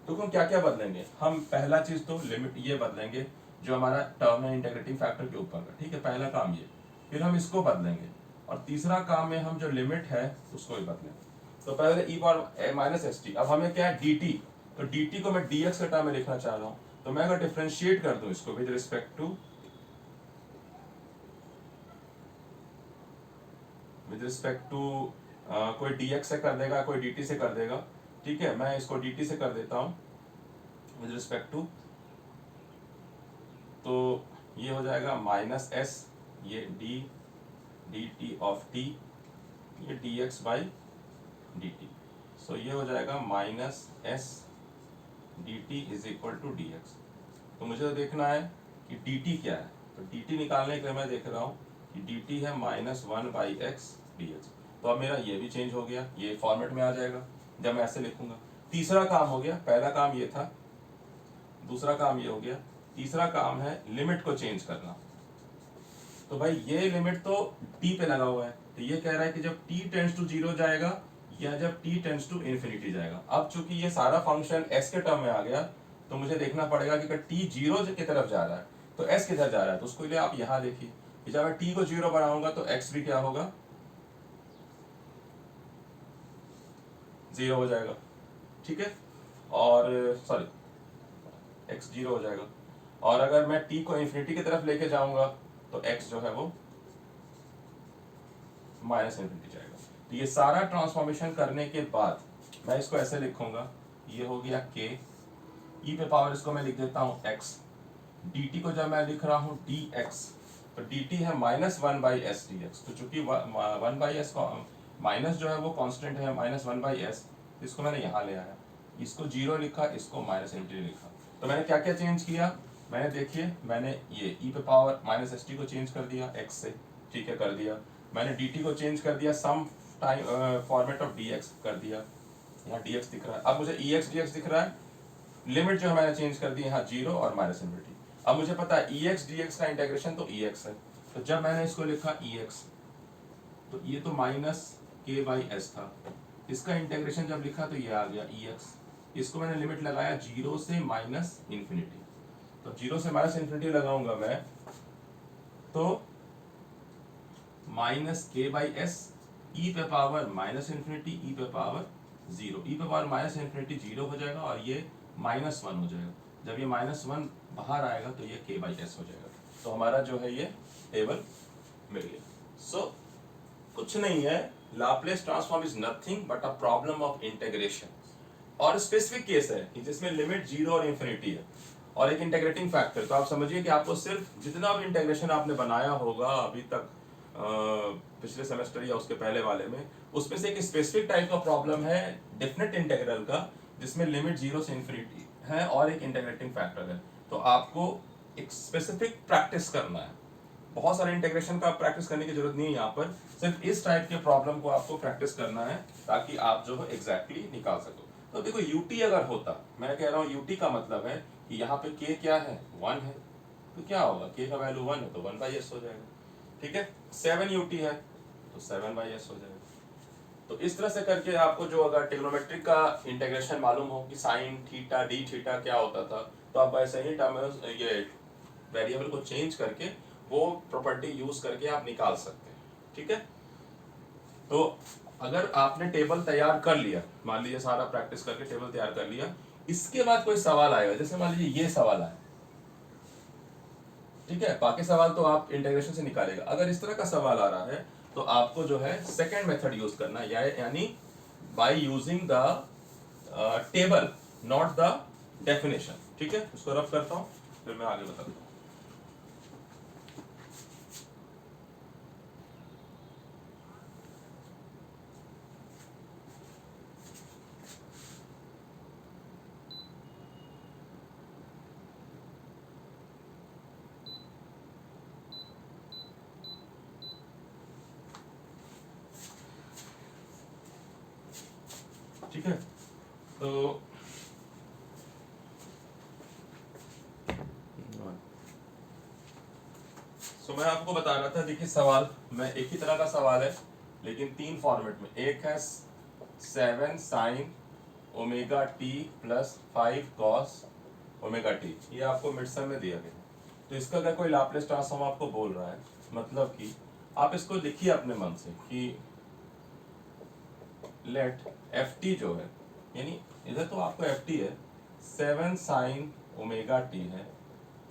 तो हम क्या क्या बदलेंगे, हम पहला चीज तो लिमिट ये बदलेंगे जो हमारा टर्म है इंटीग्रेटिंग फैक्टर के ऊपर का, ठीक है, पहला काम ये, फिर हम इसको बदलेंगे, और तीसरा काम में हम जो लिमिट है उसको भी बदलेंगे। तो पहले e power minus S T, अब हमें क्या है dt, तो dt को मैं dx के टर्म में लिखना चाह रहा हूँ, तो मैं अगर डिफरेंशिएट कर दूं इसको विद रिस्पेक्ट टू कोई dx से कर देगा, कोई dt से कर देगा, ठीक है, मैं इसको dt से कर देता हूँ विद रिस्पेक्ट टू, तो ये हो जाएगा माइनस एस, ये d dt ऑफ t, ये dx बाई dt, सो ये हो जाएगा minus S dt is equal to dx। तो मुझे तो देखना है कि dt क्या है, तो dt निकालने के लिए मैं देख रहा हूँ कि dt है माइनस 1 बाई एक्स dx। तो अब मेरा ये भी चेंज हो गया, ये फॉर्मेट में आ जाएगा जब मैं ऐसे लिखूंगा। तीसरा काम हो गया, पहला काम ये था, दूसरा काम ये हो गया, तीसरा काम है लिमिट को चेंज करना। तो भाई ये लिमिट तो t पे लगा हुआ है, तो ये कह रहा है कि जब t टेंड्स टू 0 जाएगा या जब t टेंड्स टू इन्फिनिटी जाएगा। अब चूंकि ये सारा फंक्शन s के टर्म में आ गया, तो मुझे देखना पड़ेगा कि अगर t 0 की तरफ जा रहा है तो s किधर जा रहा है, तो उसके लिए आप यहाँ देखिए कि जब मैं t को 0 बनाऊंगा तो x भी क्या होगा, 0 हो जाएगा, ठीक है, और सॉरी x 0 हो जाएगा, और अगर मैं t को इन्फिनिटी की तरफ लेके जाऊंगा तो x जो है वो माइनस इन्फिनिटी जाएगा। तो ये सारा ट्रांसफॉर्मेशन करने के बाद मैं इसको ऐसे लिखूंगा, ये हो गया k, e पे पावर इसको मैं लिख देता हूँ x, dt को जब मैं लिख रहा हूँ dx, तो dt है माइनस 1 बाई एस dx। तो चूंकि 1 बाई एस माइनस जो है वो कांस्टेंट है माइनस 1 बाई एस, इसको मैंने यहाँ ले आया, इसको 0 लिखा, इसको माइनस इन्फिनिटी लिखा। तो मैंने क्या क्या चेंज किया, मैंने देखिए मैंने ये e पे पावर माइनस एस टी को चेंज कर दिया x से, ठीक है, कर दिया। मैंने dt को चेंज कर दिया, some time format of dx कर दिया, यहाँ dx दिख रहा है। अब मुझे ex dx दिख रहा है, लिमिट जो है मैंने चेंज कर दी यहाँ 0 और माइनस इन्फिनिटी। अब मुझे पता है ex dx का इंटीग्रेशन तो ex है, तो जब मैंने इसको लिखा ex, तो ये तो माइनस k बाई एस था, इसका इंटीग्रेशन जब लिखा तो ये आ गया ex, इसको मैंने लिमिट लगाया 0 से माइनस इन्फिनिटी, तो 0 से माइनस इन्फिनिटी लगाऊंगा मैं, तो माइनस k बाई एस, ई पे पावर माइनस इन्फिनिटी, ई पे पावर 0, ई पे पावर माइनस इन्फिनिटी 0 हो जाएगा और ये माइनस 1 हो जाएगा। जब ये माइनस 1 बाहर आएगा तो ये k बाई एस हो जाएगा। तो हमारा जो है ये टेबल मिल गया। सो कुछ नहीं है, Laplace transform is nothing but a problem of integration, और स्पेसिफिक केस है कि जिसमें लिमिट 0 और इन्फिनिटी है और एक इंटीग्रेटिंग फैक्टर। तो आप समझिए कि आपको सिर्फ जितना भी इंटीग्रेशन आपने बनाया होगा अभी तक पिछले सेमेस्टर या उसके पहले वाले में, उसमें से एक स्पेसिफिक टाइप का प्रॉब्लम है डेफिनेट इंटीग्रल का, जिसमें लिमिट 0 से इन्फिनिटी है और एक इंटीग्रेटिंग फैक्टर है। तो आपको एक स्पेसिफिक प्रैक्टिस करना है, बहुत सारे इंटीग्रेशन का प्रैक्टिस करने की जरूरत नहीं है यहाँ पर, सिर्फ इस टाइप के प्रॉब्लम को आपको प्रैक्टिस करना है ताकि आप जो है एग्जैक्टली निकाल सको। तो देखो यूटी अगर होता, मैं कह रहा हूँ यूटी का मतलब है कि यहाँ पे के क्या है, 1 है, तो क्या होगा, के का वैल्यू 1 है तो 1/s हो जाएगा। ठीक है, 7 यूटी है तो 7/s हो जाएगा। तो इस तरह से करके आपको जो अगर ट्रिग्नोमेट्रिक का इंटीग्रेशन मालूम हो कि साइन थीटा डी थीटा क्या होता था, तो आप ऐसे ही टर्म ये वेरिएबल को चेंज करके वो प्रॉपर्टी यूज करके आप निकाल सकते हैं। ठीक है, तो अगर आपने टेबल तैयार कर लिया, मान लीजिए सारा प्रैक्टिस करके टेबल तैयार कर लिया, इसके बाद कोई सवाल आएगा, जैसे मान लीजिए ये सवाल आया, ठीक है, बाकी सवाल तो आप इंटीग्रेशन से निकालेगा। अगर इस तरह का सवाल आ रहा है तो आपको जो है सेकेंड मेथड यूज करना है, यानी by using the table not the definition. ठीक है, उसको रफ करता हूं फिर मैं आगे बताता हूं। ठीक है, तो मैं आपको बता रहा था, देखिए सवाल मैं एक ही तरह का सवाल है लेकिन 3 फॉर्मेट में, एक है 7 sign omega T plus 5 cos omega T, ये आपको मिड सम में दिया गया। तो इसका अगर कोई लाप्लास ट्रांसफॉर्म आपको बोल रहा है, मतलब कि आप इसको लिखिए अपने मन से कि लेट एफ टी जो है, यानी इधर तो आपको एफ टी है, 7 साइन ओमेगा टी है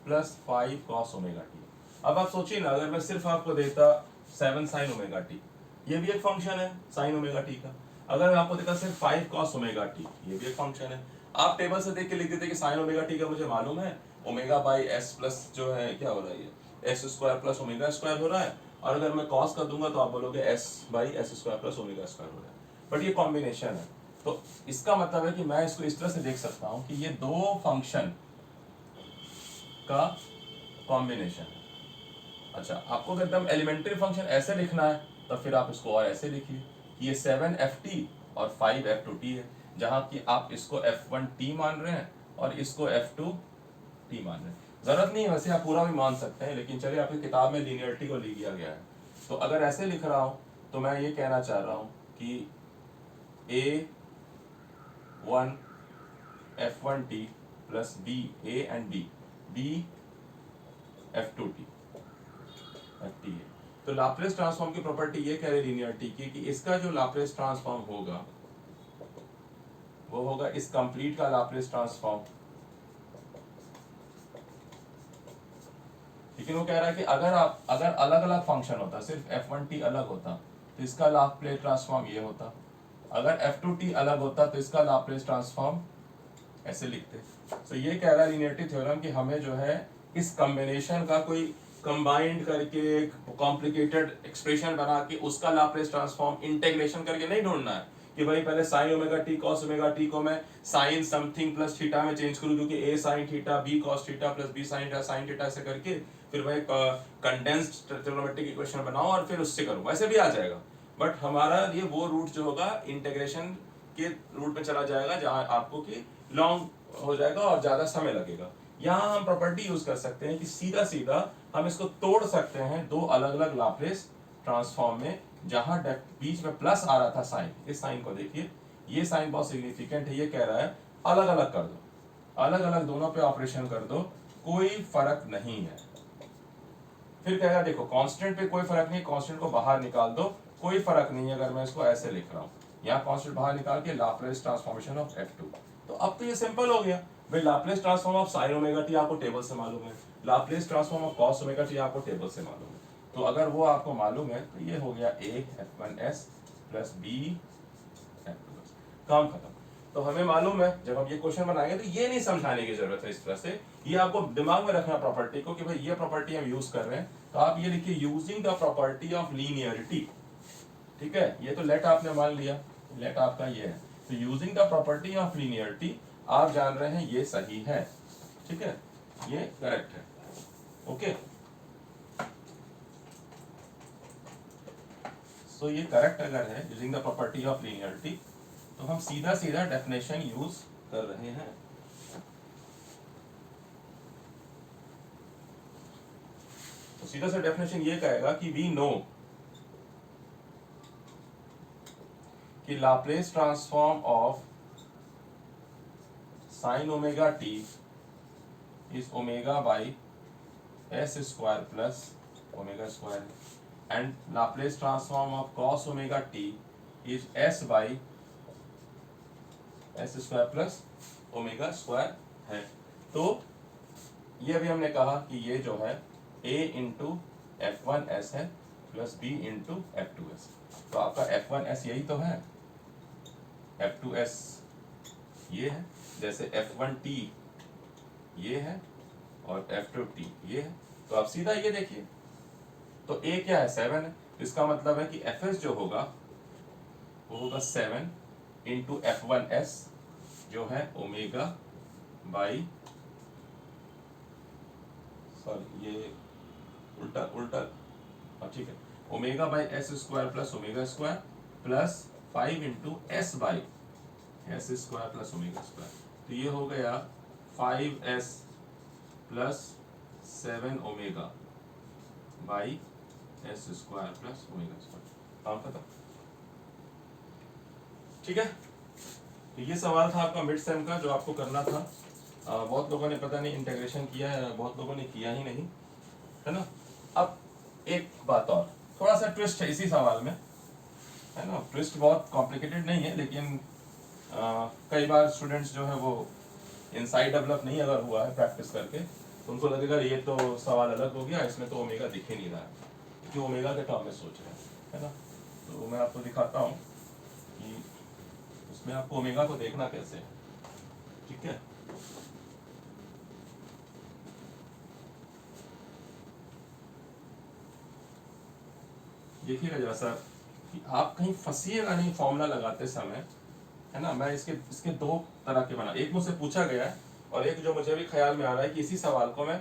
प्लस 5 कॉस ओमेगा टी। अब आप सोचिए ना, अगर मैं सिर्फ आपको देता 7 साइन ओमेगा टी, ये भी एक फंक्शन है साइन ओमेगा टी का, अगर मैं आपको देता सिर्फ 5 कॉस ओमेगा टी, ये भी एक फंक्शन है। आप टेबल से देख के लिख देते कि साइन ओमेगा टी का मुझे मालूम है, ओमेगा बाई एस प्लस जो है क्या हो रहा है, ये S square plus omega square हो रहा है, और अगर मैं कॉस कर दूंगा तो आप बोलोगे S by S square plus omega square हो रहा है, बट ये कॉम्बिनेशन है। तो इसका मतलब है कि मैं इसको इस तरह से देख सकता हूं कि ये दो फंक्शन का कॉम्बिनेशन है। अच्छा, आपको अगर एकदम एलिमेंट्री फंक्शन ऐसे लिखना है तो फिर आप इसको और ऐसे लिखिए कि ये 7ft और 5f2t है, जहां कि आप इसको f1t मान रहे हैं और इसको f2t मान रहे हैं। जरूरत नहीं है वैसे, आप पूरा भी मान सकते हैं, लेकिन चलिए आपकी किताब में लीनियरिटी को लिख दिया गया है। तो अगर ऐसे लिख रहा हूं तो मैं ये कहना चाह रहा हूं कि a1 f1t plus b a and b f2t ft है। तो लाप्लास ट्रांसफॉर्म की प्रॉपर्टी ये कह रही है लीनियरिटी की कि इसका जो लाप्लास ट्रांसफॉर्म होगा वो होगा इस कंप्लीट का लाप्लास ट्रांसफॉर्म। लेकिन वो कह रहा है कि अगर अलग अलग फंक्शन होता, सिर्फ f1t अलग होता तो इसका लाप्लास ट्रांसफॉर्म ये होता, अगर f2t अलग होता तो इसका लाप्लास ट्रांसफॉर्म ऐसे लिखते। तो ये कह रहा है लीनियरिटी थ्योरम कि हमें जो है इस कॉम्बिनेशन का कोई कंबाइंड करके एक कॉम्प्लिकेटेड एक्सप्रेशन बना के उसका लाप्लास ट्रांसफॉर्म इंटीग्रेशन करके नहीं ढूंढना है कि भाई पहले sine omega T cos omega T को मैं साइन समथिंग प्लस थीटा में चेंज करूं, क्योंकि A sine theta B cos theta plus B sine theta से करके फिर मैं कंडेंस्ड ट्रिग्नोमेट्रिक इक्वेशन बनाऊं और फिर उससे करूं, वैसे भी आ जाएगा। बट हमारा ये वो रूट जो होगा इंटीग्रेशन के रूट में चला जाएगा जहां आपको कि लॉन्ग हो जाएगा और ज्यादा समय लगेगा। यहाँ हम प्रॉपर्टी यूज कर सकते हैं कि सीधा सीधा हम इसको तोड़ सकते हैं दो अलग अलग लाप्लास ट्रांसफॉर्म में, जहां बीच में प्लस आ रहा था साइन, इस साइन को देखिए, ये साइन बहुत सिग्निफिकेंट है, ये कह रहा है अलग अलग कर दो, अलग अलग दोनों पे ऑपरेशन कर दो, कोई फर्क नहीं है। फिर कहेगा देखो कांस्टेंट पे कोई फर्क नहीं, कांस्टेंट को बाहर निकाल दो, कोई फर्क नहीं है अगर मैं इसको ऐसे लिख रहा हूं, यहाँ कांस्टेंट बाहर निकाल के लाप्लास ट्रांसफॉर्मेशन ऑफ f2। तो अब तो ये सिंपल हो गया भाई, Laplace transform of sine omega T आपको टेबल से मालूम है, Laplace transform of cos omega T आपको टेबल से मालूम है। तो अगर वो आपको मालूम है तो ये हो गया a f1s plus b f2s, काम खत्म। तो हमें मालूम है जब हम ये क्वेश्चन बनाएंगे तो ये नहीं समझाने की जरूरत है इस तरह से, ये आपको दिमाग में रखना प्रॉपर्टी को कि भाई ये प्रॉपर्टी हम यूज कर रहे हैं तो आप ये लिखिए using the property of linearity, ठीक है, ये तो लेट आपने मान लिया, लेट आपका ये है, तो using the property of linearity आप जान रहे हैं ये सही है, ठीक है, ये करेक्ट है, ओके। सो ये करेक्ट अगर है using the property of linearity, तो हम सीधा सीधा डेफिनेशन यूज कर रहे हैं। तो सीधा सा डेफिनेशन ये कहेगा कि वी नो कि Laplace transform of sine omega T is omega by S square plus omega square, and Laplace transform of cos omega T is S by S square plus omega square है। तो ये अभी हमने कहा कि ये जो है a into F one S है plus b into F two S, तो आपका एफ वन एस यही तो है, एफ टू एस ये है, जैसे एफ वन टी ये है और एफ टू टी ये है, तो आप सीधा ये देखिए, तो a क्या है 7 है, इसका मतलब है कि एफ एस जो होगा वो होगा 7 इंटू एफ वन एस जो है ओमेगा बाई, सॉरी ये उल्टा उल्टा, ठीक है, omega by S square plus omega square plus 5 into S by S square plus omega square, तो ये हो गया 5s plus 7 omega by S square plus omega square, काम खत्म, ठीक है। तो ये सवाल था आपका मिड सेम का जो आपको करना था। बहुत लोगों ने पता नहीं इंटीग्रेशन किया है, बहुत लोगों ने किया ही नहीं, है ना। अब एक बात और, थोड़ा सा ट्विस्ट है इसी सवाल में, है ना, ट्विस्ट बहुत कॉम्प्लिकेटेड नहीं है, लेकिन कई बार स्टूडेंट्स जो है वो इनसाइड डेवलप नहीं अगर हुआ है प्रैक्टिस करके, तो उनको लगेगा ये तो सवाल अलग हो गया, इसमें तो ओमेगा दिख ही नहीं रहा है, क्योंकि ओमेगा के टर्म में सोच रहे हैं, है ना। तो मैं आपको दिखाता हूँ कि उसमें आपको ओमेगा को देखना कैसे है, ठीक है। देखिएगा जरा सा कि आप कहीं फंसिएगा नहीं फॉर्मूला लगाते समय, है ना। मैं इसके दो तरह के बना, एक मुझसे पूछा गया है और एक जो मुझे भी ख्याल में आ रहा है कि इसी सवाल को मैं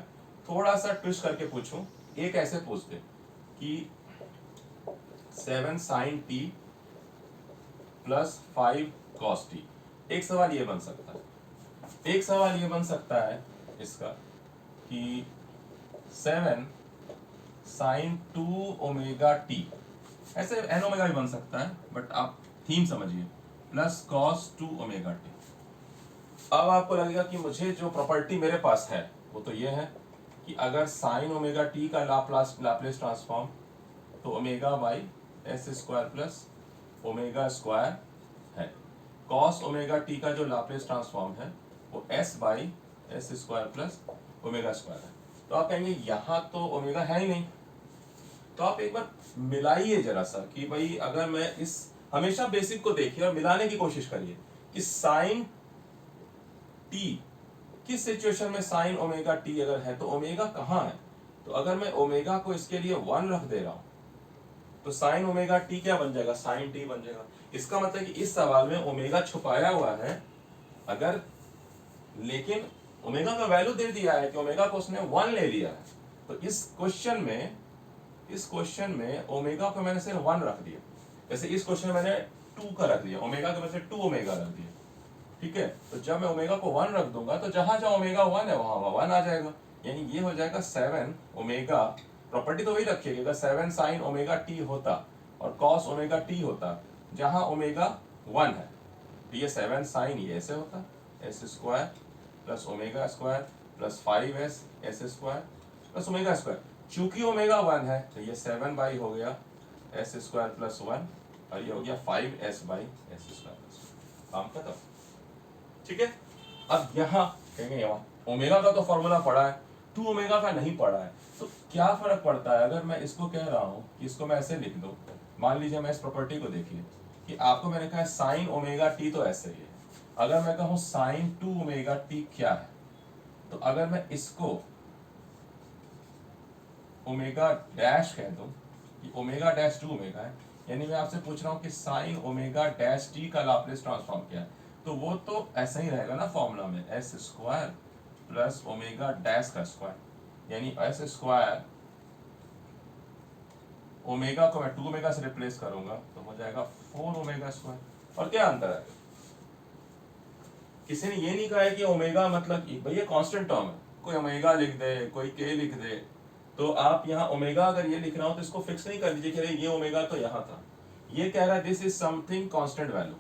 थोड़ा सा ट्विस्ट करके पूछूं। एक ऐसे पूछते कि 7 sin t plus 5 cos t, एक सवाल ये बन सकता है। एक सवाल ये बन सकता है इसका कि 7 sin 2 ओमेगा t, ऐसे n ओमेगा भी बन सकता है, बट आप थीम समझिए, प्लस cos 2 ओमेगा t। अब आपको लगेगा कि मुझे जो प्रॉपर्टी मेरे पास है वो तो ये है कि अगर साइन ओमेगा टी का लाप्लेस ट्रांसफॉर्म तो omega by S square plus omega square है, कॉस ओमेगा टी का जो लाप्लेस ट्रांसफॉर्म है वो S by S square plus omega square है। तो आप कहेंगे यहाँ तो ओमेगा है ही नहीं, तो आप एक बार मिलाइए जरा सा कि भाई अगर मैं इस, हमेशा बेसिक को देखिए और मिलाने की कोशिश करिए कि साइन टी किस सिचुएशन में साइन ओमेगा टी अगर है तो ओमेगा कहाँ है। तो अगर मैं ओमेगा को इसके लिए 1 रख दे रहा हूं तो साइन ओमेगा टी क्या बन जाएगा, साइन टी बन जाएगा। इसका मतलब कि इस सवाल में ओमेगा छुपाया हुआ है अगर, लेकिन ओमेगा का वैल्यू दे दिया है कि ओमेगा को उसने 1 ले लिया है, तो इस क्वेश्चन में ओमेगा को मैंने सिर्फ 1 रख दिया। जैसे इस क्वेश्चन में मैंने 2 का रख दिया, ओमेगा के वजह से 2 ओमेगा रख दिया, ठीक है। तो जब मैं ओमेगा को 1 रख दूंगा तो जहां जहां ओमेगा 1 है वहां 1 आ जाएगा, यानी ये हो जाएगा 7 ओमेगा, प्रॉपर्टी तो वही रखिएगा, अगर 7 साइन ओमेगा टी होता और कॉस ओमेगा टी होता जहां ओमेगा 1 है, तो ये 7 साइन ये ऐसे होता, S square plus omega square plus 5s S square plus omega square. चूंकि ओमेगा 1 है तो ये 7 बाई हो गया एस स्क्वायर प्लस 1 और ये हो गया 5s by S square plus, काम खत्म, ठीक है। अब यहाँ कहेंगे यहाँ ओमेगा का तो फॉर्मूला पड़ा है, 2 ओमेगा का नहीं पड़ा है, तो क्या फर्क पड़ता है अगर मैं इसको कह रहा हूँ कि इसको मैं ऐसे लिख दूं। मान लीजिए मैं इस प्रॉपर्टी को देखिए कि आपको मैंने कहा है साइन ओमेगा टी तो ऐसे ही है, अगर मैं कहूँ साइन 2 ओमेगा टी क्या है, तो अगर मैं इसको ओमेगा डैश कह दूं कि ओमेगा डैश टू ओमेगा है, यानी मैं आपसे पूछ रहा हूँ कि साइन ओमेगा डैश टी का लाप्लास ट्रांसफॉर्म क्या है, तो वो तो ऐसा ही रहेगा ना फॉर्मूला में, S square plus omega dash का स्क्वायर, यानी एस स्क्वायर ओमेगा को मैं टू ओमेगा से रिप्लेस करूंगा तो हो जाएगा फोर ओमेगा स्क्वायर। और क्या अंतर है, किसी ने ये नहीं कहा है कि ओमेगा मतलब भैया कांस्टेंट टर्म है, कोई ओमेगा लिख दे कोई के लिख दे, तो आप यहाँ ओमेगा अगर ये लिख रहा हो तो इसको फिक्स नहीं कर दीजिए कि अरे ये ओमेगा तो यहाँ था, ये कह रहा है this is something constant value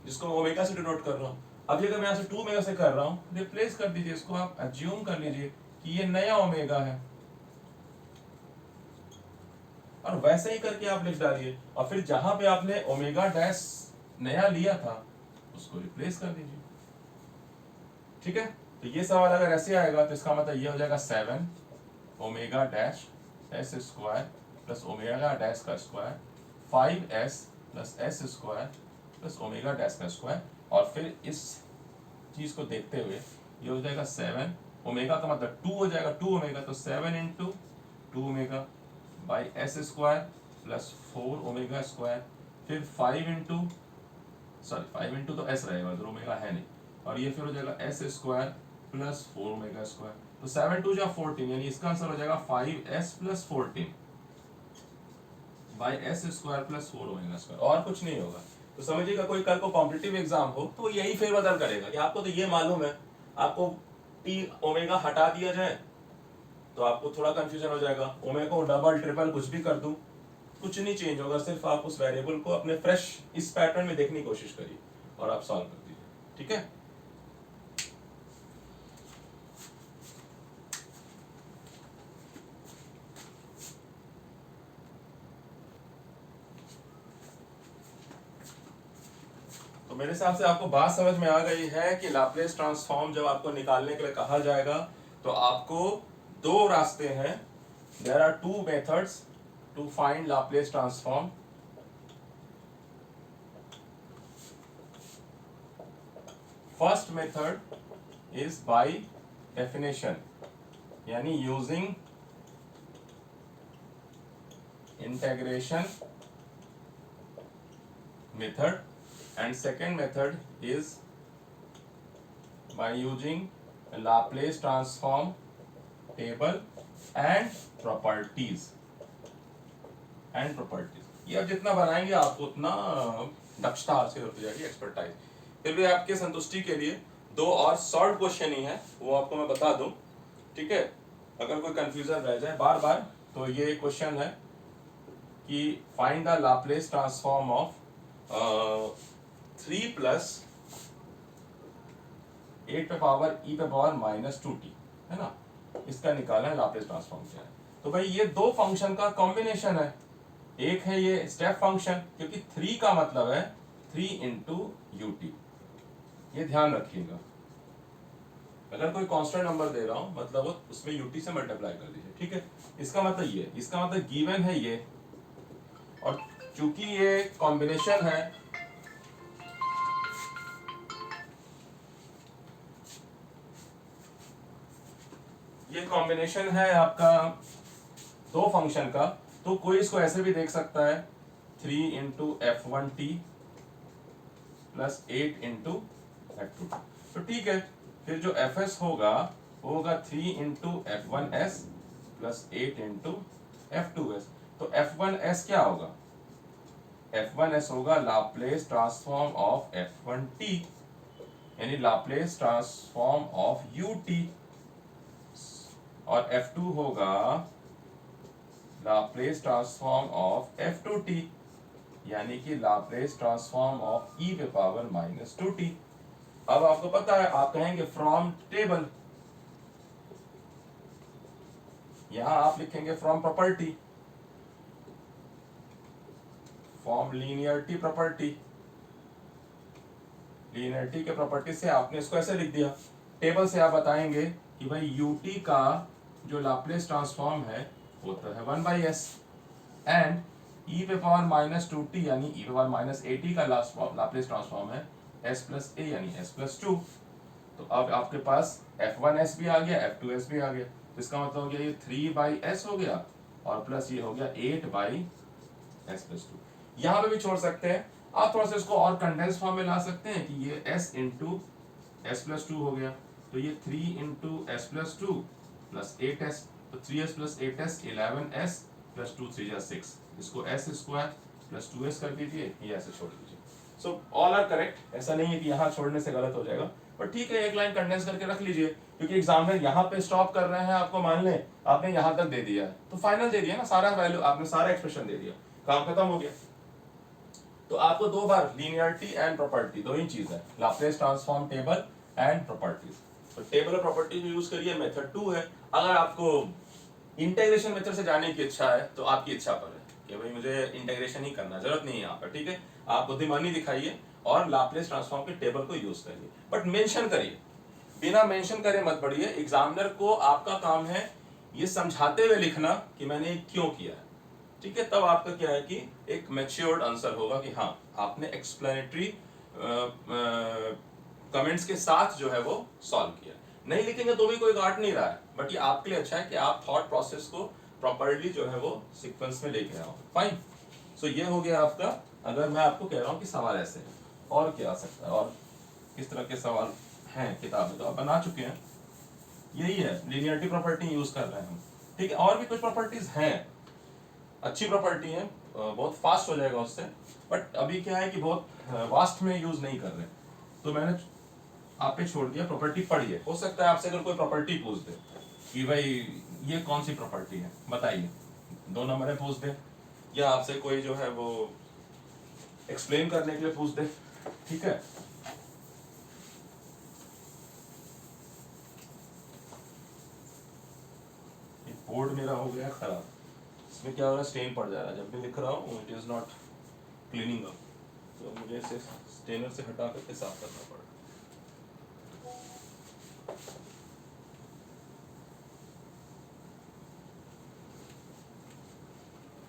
जिसको मैं ओमेगा से डिनोट कर रहा हूँ। अब ये अगर मैं यहाँ से टू ओमेगा से कर रहा हूँ, रिप्लेस कर दीजिए इसको, आप अज्यूम कर लीजिए कि ये नया ओमेगा है, और वैसे ही करके आप लिख डालिए, और फिर जहां पे आपने ओमेगा डैश नया लिया था उसको रिप्लेस कर दीजिए। ठीक है, तो ये सवाल अगर ऐसे आएगा तो इसका मतलब ये हो जाएगा 7 omega dash S square plus omega dash का square 5s plus S square plus omega dash का स्क्वायर, और फिर इस चीज को देखते हुए ये हो जाएगा 7 ओमेगा का मतलब 2 हो जाएगा, 2 ओमेगा तो 7 into 2 omega by S square plus 4 omega square, फिर 5 इंटू तो एस रहेगा उधर ओमेगा है नहीं, और ये फिर हो जाएगा S square plus 4 omega square, तो 7 2 जा 14, यानी इसका आंसर हो जाएगा 5s plus 14 by S square plus 4 omega square, और कुछ नहीं होगा। तो समझिएगा कोई कल को कॉम्पिटिटिव एग्जाम हो तो यही फेरबदल करेगा कि आपको तो ये मालूम है, आपको टी ओमेगा हटा दिया जाए तो आपको थोड़ा कंफ्यूजन हो जाएगा, ओमेगा को डबल ट्रिपल कुछ भी कर दूं कुछ नहीं चेंज होगा, सिर्फ आप उस वेरिएबल को अपने फ्रेश इस पैटर्न में देखने की कोशिश करिए और आप सॉल्व कर दीजिए। ठीक है, तो मेरे हिसाब से आपको बात समझ में आ गई है कि लाप्लास ट्रांसफॉर्म जब आपको निकालने के लिए कहा जाएगा तो आपको दो रास्ते हैं, there are two methods to find Laplace transform. First method is by definition, यानी using integration method, and second method is by using Laplace transform table and properties ये अब जितना बनाएंगे आपको उतना दक्षता हासिल होती जाएगी, एक्सपर्टाइज। फिर भी आपके संतुष्टि के लिए दो और शॉर्ट क्वेश्चन ही है, वो आपको मैं बता दूं। ठीक है, अगर कोई कंफ्यूजन रह जाए बार बार तो ये क्वेश्चन है कि find the Laplace transform of 3 plus 8 पे पावर e पे पावर माइनस 2t है ना, इसका निकालना है लाप्लास ट्रांसफॉर्म क्या है। तो भाई ये दो फंक्शन का कॉम्बिनेशन है, एक है ये स्टेप फंक्शन, क्योंकि 3 का मतलब है 3 इंटू यूटी, ये ध्यान रखिएगा। अगर कोई कांस्टेंट नंबर दे रहा हूं मतलब वो उसमें यूटी से मल्टीप्लाई कर दीजिए। ठीक है, इसका मतलब ये, इसका मतलब गिवन है ये, और चूंकि ये कॉम्बिनेशन है ये कॉम्बिनेशन है आपका दो फंक्शन का, तो कोई इसको ऐसे भी देख सकता है 3 into F one T plus 8 into F to, तो ठीक है। फिर जो एफ एस होगा वो होगा 3 into F one S plus 8 into F two S, तो एफ वन एस क्या होगा, एफ वन एस होगा Laplace transform of F one T, यानी Laplace transform of U T, और F2 होगा लाप्लास ट्रांसफॉर्म ऑफ F2t, यानी कि Laplace transform of e पे पावर माइनस 2t। अब आपको पता है आप कहेंगे फ्रॉम टेबल, यहां आप लिखेंगे from property, from linearity property, linearity के प्रॉपर्टी से आपने इसको ऐसे लिख दिया। टेबल से आप बताएंगे कि भाई ut का जो लाप्लास ट्रांसफॉर्म है वो तो है 1/s, एंड e पे पावर माइनस 2t यानी e पे पावर माइनस 8t का लाप्लास ट्रांसफॉर्म है s प्लस a यानी s प्लस 2। तो अब आपके पास f1s भी आ गया f2s भी आ गया, तो इसका मतलब हो गया ये 3/s हो गया और प्लस ये हो गया 8/s+2। यहाँ पे भी छोड़ सकते हैं आप, थोड़ा सा इसको और कंडेंस फॉर्म में ला सकते हैं कि ये s इंटू s+2 हो गया, तो ये 3 इंटू s+2 प्लस 8s, तो 3s plus 8s 11s plus 2 3 जा 6, इसको s स्क्वायर प्लस 2s कर दीजिए, ये ऐसे छोड़ दीजिए। सो ऑल आर करेक्ट, ऐसा नहीं है कि यहाँ छोड़ने से गलत हो जाएगा, पर ठीक है एक लाइन कंडेंस करके रख लीजिए, क्योंकि एग्जामिनर यहाँ पे स्टॉप कर रहे हैं आपको, मान लें आपने यहाँ तक दे दिया है तो फाइनल दे दिया ना, सारा वैल्यू आपने सारा एक्सप्रेशन दे दिया, काम खत्म हो गया। तो आपको दो बार लीनियरिटी एंड प्रॉपर्टी, दो ही चीज है, Laplace transform table and properties. तो टेबल और प्रॉपर्टीज यूज करिए, मेथड 2 है। अगर आपको इंटीग्रेशन मेथड से जाने की इच्छा है तो आपकी इच्छा पर है कि भाई मुझे इंटीग्रेशन ही करना, जरूरत नहीं है यहाँ पर, ठीक है, आप बुद्धिमानी दिखाइए और लाप्लेस ट्रांसफॉर्म के टेबल को यूज करिए, बट मेंशन करिए, बिना मेंशन करे मत पढ़िए। एग्जामिनर को आपका काम है ये समझाते हुए लिखना कि मैंने क्यों किया है, ठीक है, तब आपका क्या है कि एक मैच्योर्ड आंसर होगा कि हाँ आपने एक्सप्लेनेटरी कमेंट्स के साथ जो है वो सॉल्व किया। नहीं लिखेंगे तो भी कोई काट नहीं रहा है, बट ये आपके लिए अच्छा है कि आप थॉट प्रोसेस को प्रॉपर्ली जो है वो सीक्वेंस में लेके आओ। फाइन, सो ये हो गया आपका। अगर मैं आपको कह रहा हूँ कि सवाल ऐसे हैं, और क्या आ सकता है, और किस तरह के सवाल हैं किताब में तो आप बना चुके हैं, यही है लीनियरिटी प्रॉपर्टी यूज कर रहे हैं हम, ठीक है। और भी कुछ प्रॉपर्टीज हैं, अच्छी प्रॉपर्टी है, बहुत फास्ट हो जाएगा उससे, बट अभी क्या है कि बहुत वास्ट में यूज नहीं कर रहे, तो मैंने आप पे छोड़ दिया। प्रॉपर्टी पढ़िए, हो सकता है आपसे अगर कोई प्रॉपर्टी पूछ दे कि भाई ये कौन सी प्रॉपर्टी है बताइए, 2 नंबर में पूछ दे, या आपसे कोई जो है वो एक्सप्लेन करने के लिए पूछ दे, ठीक है। बोर्ड मेरा हो गया खराब, इसमें क्या हो रहा है, स्टेन पड़ जा रहा है जब भी लिख रहा हूँ, it is not cleaning up, तो मुझे इसे स्टेनर से हटा करके साफ करना पड़ेगा।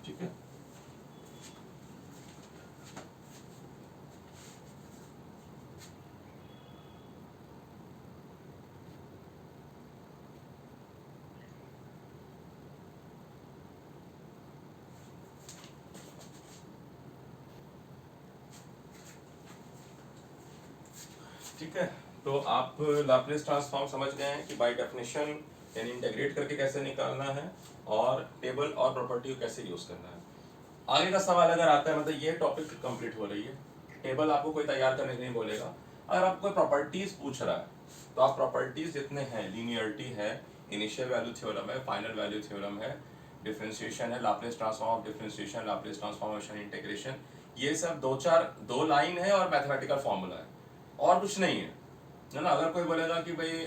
ठीक है, ठीक है। तो आप लाप्लेस ट्रांसफॉर्म समझ गए हैं कि बाय डेफिनेशन यानी इंटीग्रेट करके कैसे निकालना है, और टेबल और प्रॉपर्टी को कैसे यूज करना है। आगे का सवाल अगर आता है, मतलब ये टॉपिक कंप्लीट हो रही है, टेबल आपको कोई तैयार करने नहीं बोलेगा, अगर आपको कोई प्रॉपर्टीज पूछ रहा है तो आप प्रॉपर्टीज जितने हैं, लीनियरिटी है, इनिशियल वैल्यू थ्योरम है, फाइनल वैल्यू थ्योरम है, डिफरेंशिएशन है, Laplace transform of differentiation, Laplace transformation integration, ये सब दो लाइन है और मैथमेटिकल फॉर्मूला है, और कुछ नहीं है ना। अगर कोई बोलेगा कि भाई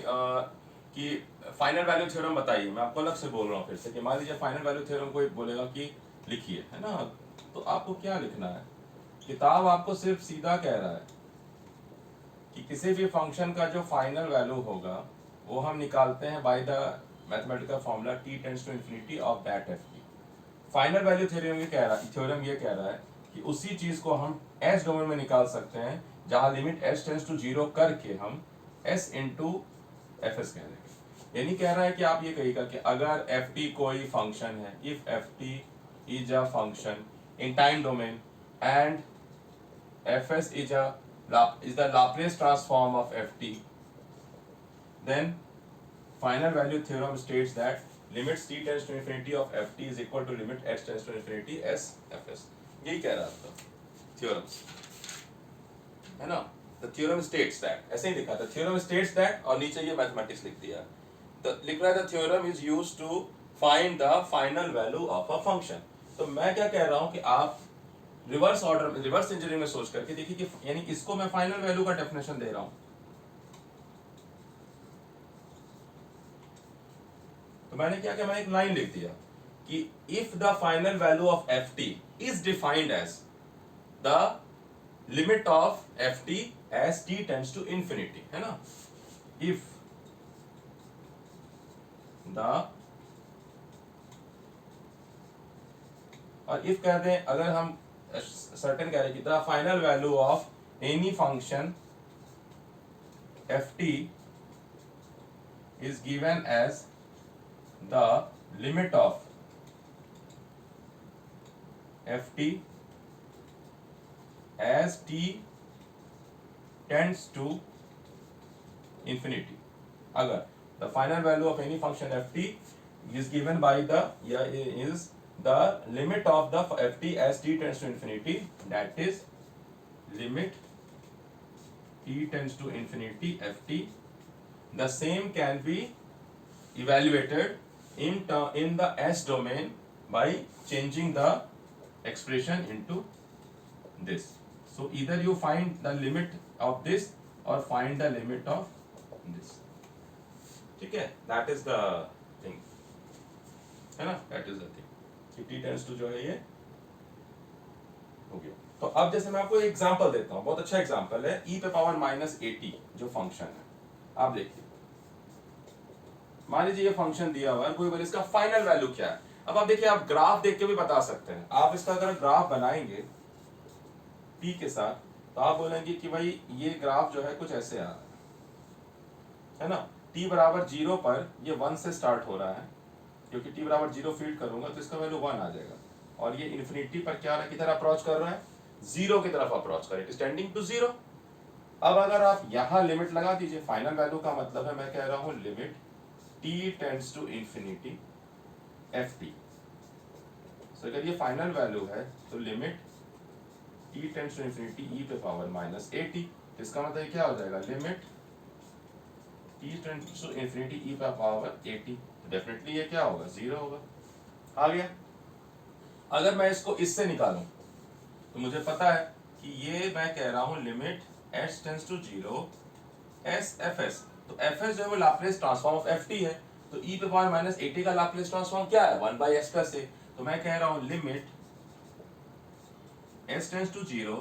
कि फाइनल वैल्यू थ्योरम बताइए, मैं आपको अलग से बोल रहा हूँ फिर से कि मान लीजिए फाइनल वैल्यू थ्योरम कोई बोलेगा कि लिखिए, है ना, तो आपको क्या लिखना है, किताब आपको सिर्फ सीधा कह रहा है कि किसी भी फंक्शन का जो फाइनल वैल्यू होगा वो हम निकालते हैं by the mathematical formula t tends to infinity of that f की। फाइनल वैल्यू थ्योरम ये कह रहा है कि उसी चीज को हम s डोमेन में निकाल सकते हैं जहां लिमिट s टेंड्स टू 0 करके हम s इंटू एफ एस कह देंगे। यानी कह रहा है कि आप ये कहिएगा कि अगर ft कोई फंक्शन है, if ft is a function in time domain and fs is the Laplace transform of ft, then final value theorem states that limit t tends to infinity of ft is equal to limit x tends to infinity s fs। यही कह रहा था theorem, है ना। The theorem states that, ऐसे ही लिखा था, theorem states that, और नीचे ये मैथमेटिक्स लिख दिया, तो लिख रहा है the theorem is used to find the final value of a function। तो मैं क्या कह रहा हूँ कि आप रिवर्स ऑर्डर, रिवर्स इंजीनियरिंग में सोच करके देखिए कि यानी इसको मैं फाइनल वैल्यू का डेफिनेशन दे रहा हूं, तो मैंने क्या किया, मैंने एक लाइन लिख दिया कि if the final value of F T is defined as the limit of F T as T tends to infinity, है ना, इफ द, और इफ कह दें अगर हम सर्टेन कह रहे हैं कि the final value of any function F T is given as the limit of ft as t tends to infinity. अगर the final value of any function ft is given by the is the limit of the ft as t tends to infinity, that is limit t tends to infinity ft, the same can be evaluated in the s domain by changing the expression into this. So either you find the limit of this or find the limit of this. ठीक है, that is the thing, है ना, that is the thing कि t tends to जो है ये हो गया। तो अब जैसे मैं आपको एक एग्जांपल देता हूँ, बहुत अच्छा एग्जांपल है, e पे पावर -80 जो फंक्शन है। आप देखिए, मान लीजिए ये फंक्शन दिया हुआ है, कोई बोले इसका फाइनल वैल्यू क्या है। अब आप देखिए, आप ग्राफ देख के भी बता सकते हैं। आप इसका अगर ग्राफ बनाएंगे t के साथ, तो आप बोलेंगे कि भाई ये ग्राफ जो है कुछ ऐसे आ रहा है ना, t बराबर 0 पर ये 1 से स्टार्ट हो रहा है, क्योंकि t बराबर 0 फीड करूंगा तो इसका वैल्यू 1 आ जाएगा, और ये इन्फिनिटी पर क्या किधर अप्रोच कर रहा है, 0 की तरफ अप्रोच कर, इट इज टेंडिंग टू 0। अब अगर आप यहाँ लिमिट लगा दीजिए, फाइनल वैल्यू का मतलब है, मैं कह रहा हूँ limit t tends to infinity ft। So अगर ये फाइनल वैल्यू है तो limit t tends to infinity e पे पावर -80, इसका मतलब क्या हो जाएगा, limit t tends to infinity e पे पावर 80, डेफिनेटली ये क्या होगा, 0 होगा। आ गया। अगर मैं इसको इससे निकालूं तो मुझे पता है कि ये मैं कह रहा हूं limit s tends to 0 s fs, तो fs जो है वो लाप्लास ट्रांसफॉर्म ऑफ ft है, तो e पे पावर -80 का लाप्लास ट्रांसफॉर्म क्या है, 1/s प्लस a। तो मैं कह रहा हूं limit s tends to 0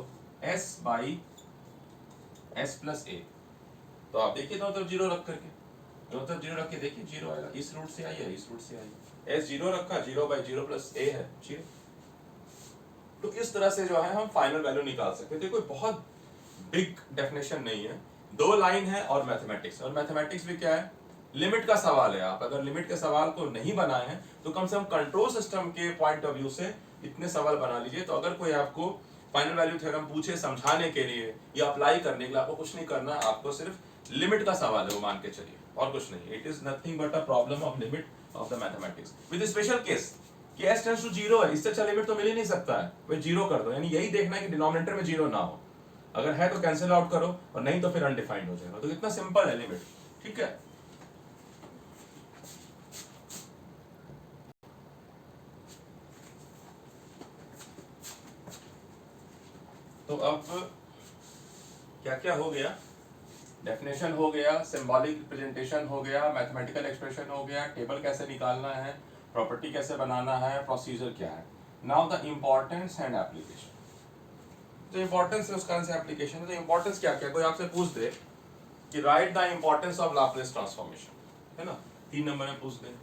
s by s plus a। तो आप देखिए दोनों तरफ 0 रख करके, दोनों तरफ 0 रख के देखिए 0 आएगा, इस रूट से आई है, इस रूट से आई, s 0 रखा, 0/0 प्लस a है 0। तो इस तरह से जो है हम फाइनल वैल्यू निकाल सकते हैं। देखो बहुत बिग डेफिनेशन नहीं है, 2 लाइन है और मैथमेटिक्स, और मैथमेटिक्स भी क्या है, लिमिट का सवाल है। आप अगर लिमिट के सवाल को नहीं बनाए हैं तो कम से कम कंट्रोल सिस्टम के पॉइंट ऑफ व्यू से इतने सवाल बना लीजिए। तो अगर कोई आपको फाइनल वैल्यू थ्योरम पूछे समझाने के लिए या अप्लाई करने के लिए, आपको कुछ नहीं करना, आपको सिर्फ लिमिट का सवाल है वो मान के चलिए, और कुछ नहीं। It is nothing but a problem of limit of the mathematics with special case कि s टेंड्स टू 0 है, इससे अच्छा लिमिट तो मिल ही नहीं सकता है, वे 0 कर दो, यानी यही देखना है कि डिनोमिनेटर में 0 ना हो, अगर है तो कैंसिल आउट करो, और नहीं तो फिर अनडिफाइंड हो जाएगा। तो इतना सिंपल है लिमिट, ठीक है। तो अब क्या क्या हो गया, डेफिनेशन हो गया, सिंबॉलिक रिप्रेजेंटेशन हो गया, मैथमेटिकल एक्सप्रेशन हो गया, टेबल कैसे निकालना है, प्रॉपर्टी कैसे बनाना है, प्रोसीजर क्या है। Now the importance and application. तो इंपॉर्टेंस है उसका से एप्लीकेशन है। तो इंपॉर्टेंस क्या क्या, कोई आपसे पूछ दे कि write the importance of Laplace transformation, है ना, 3 नंबर में पूछ दे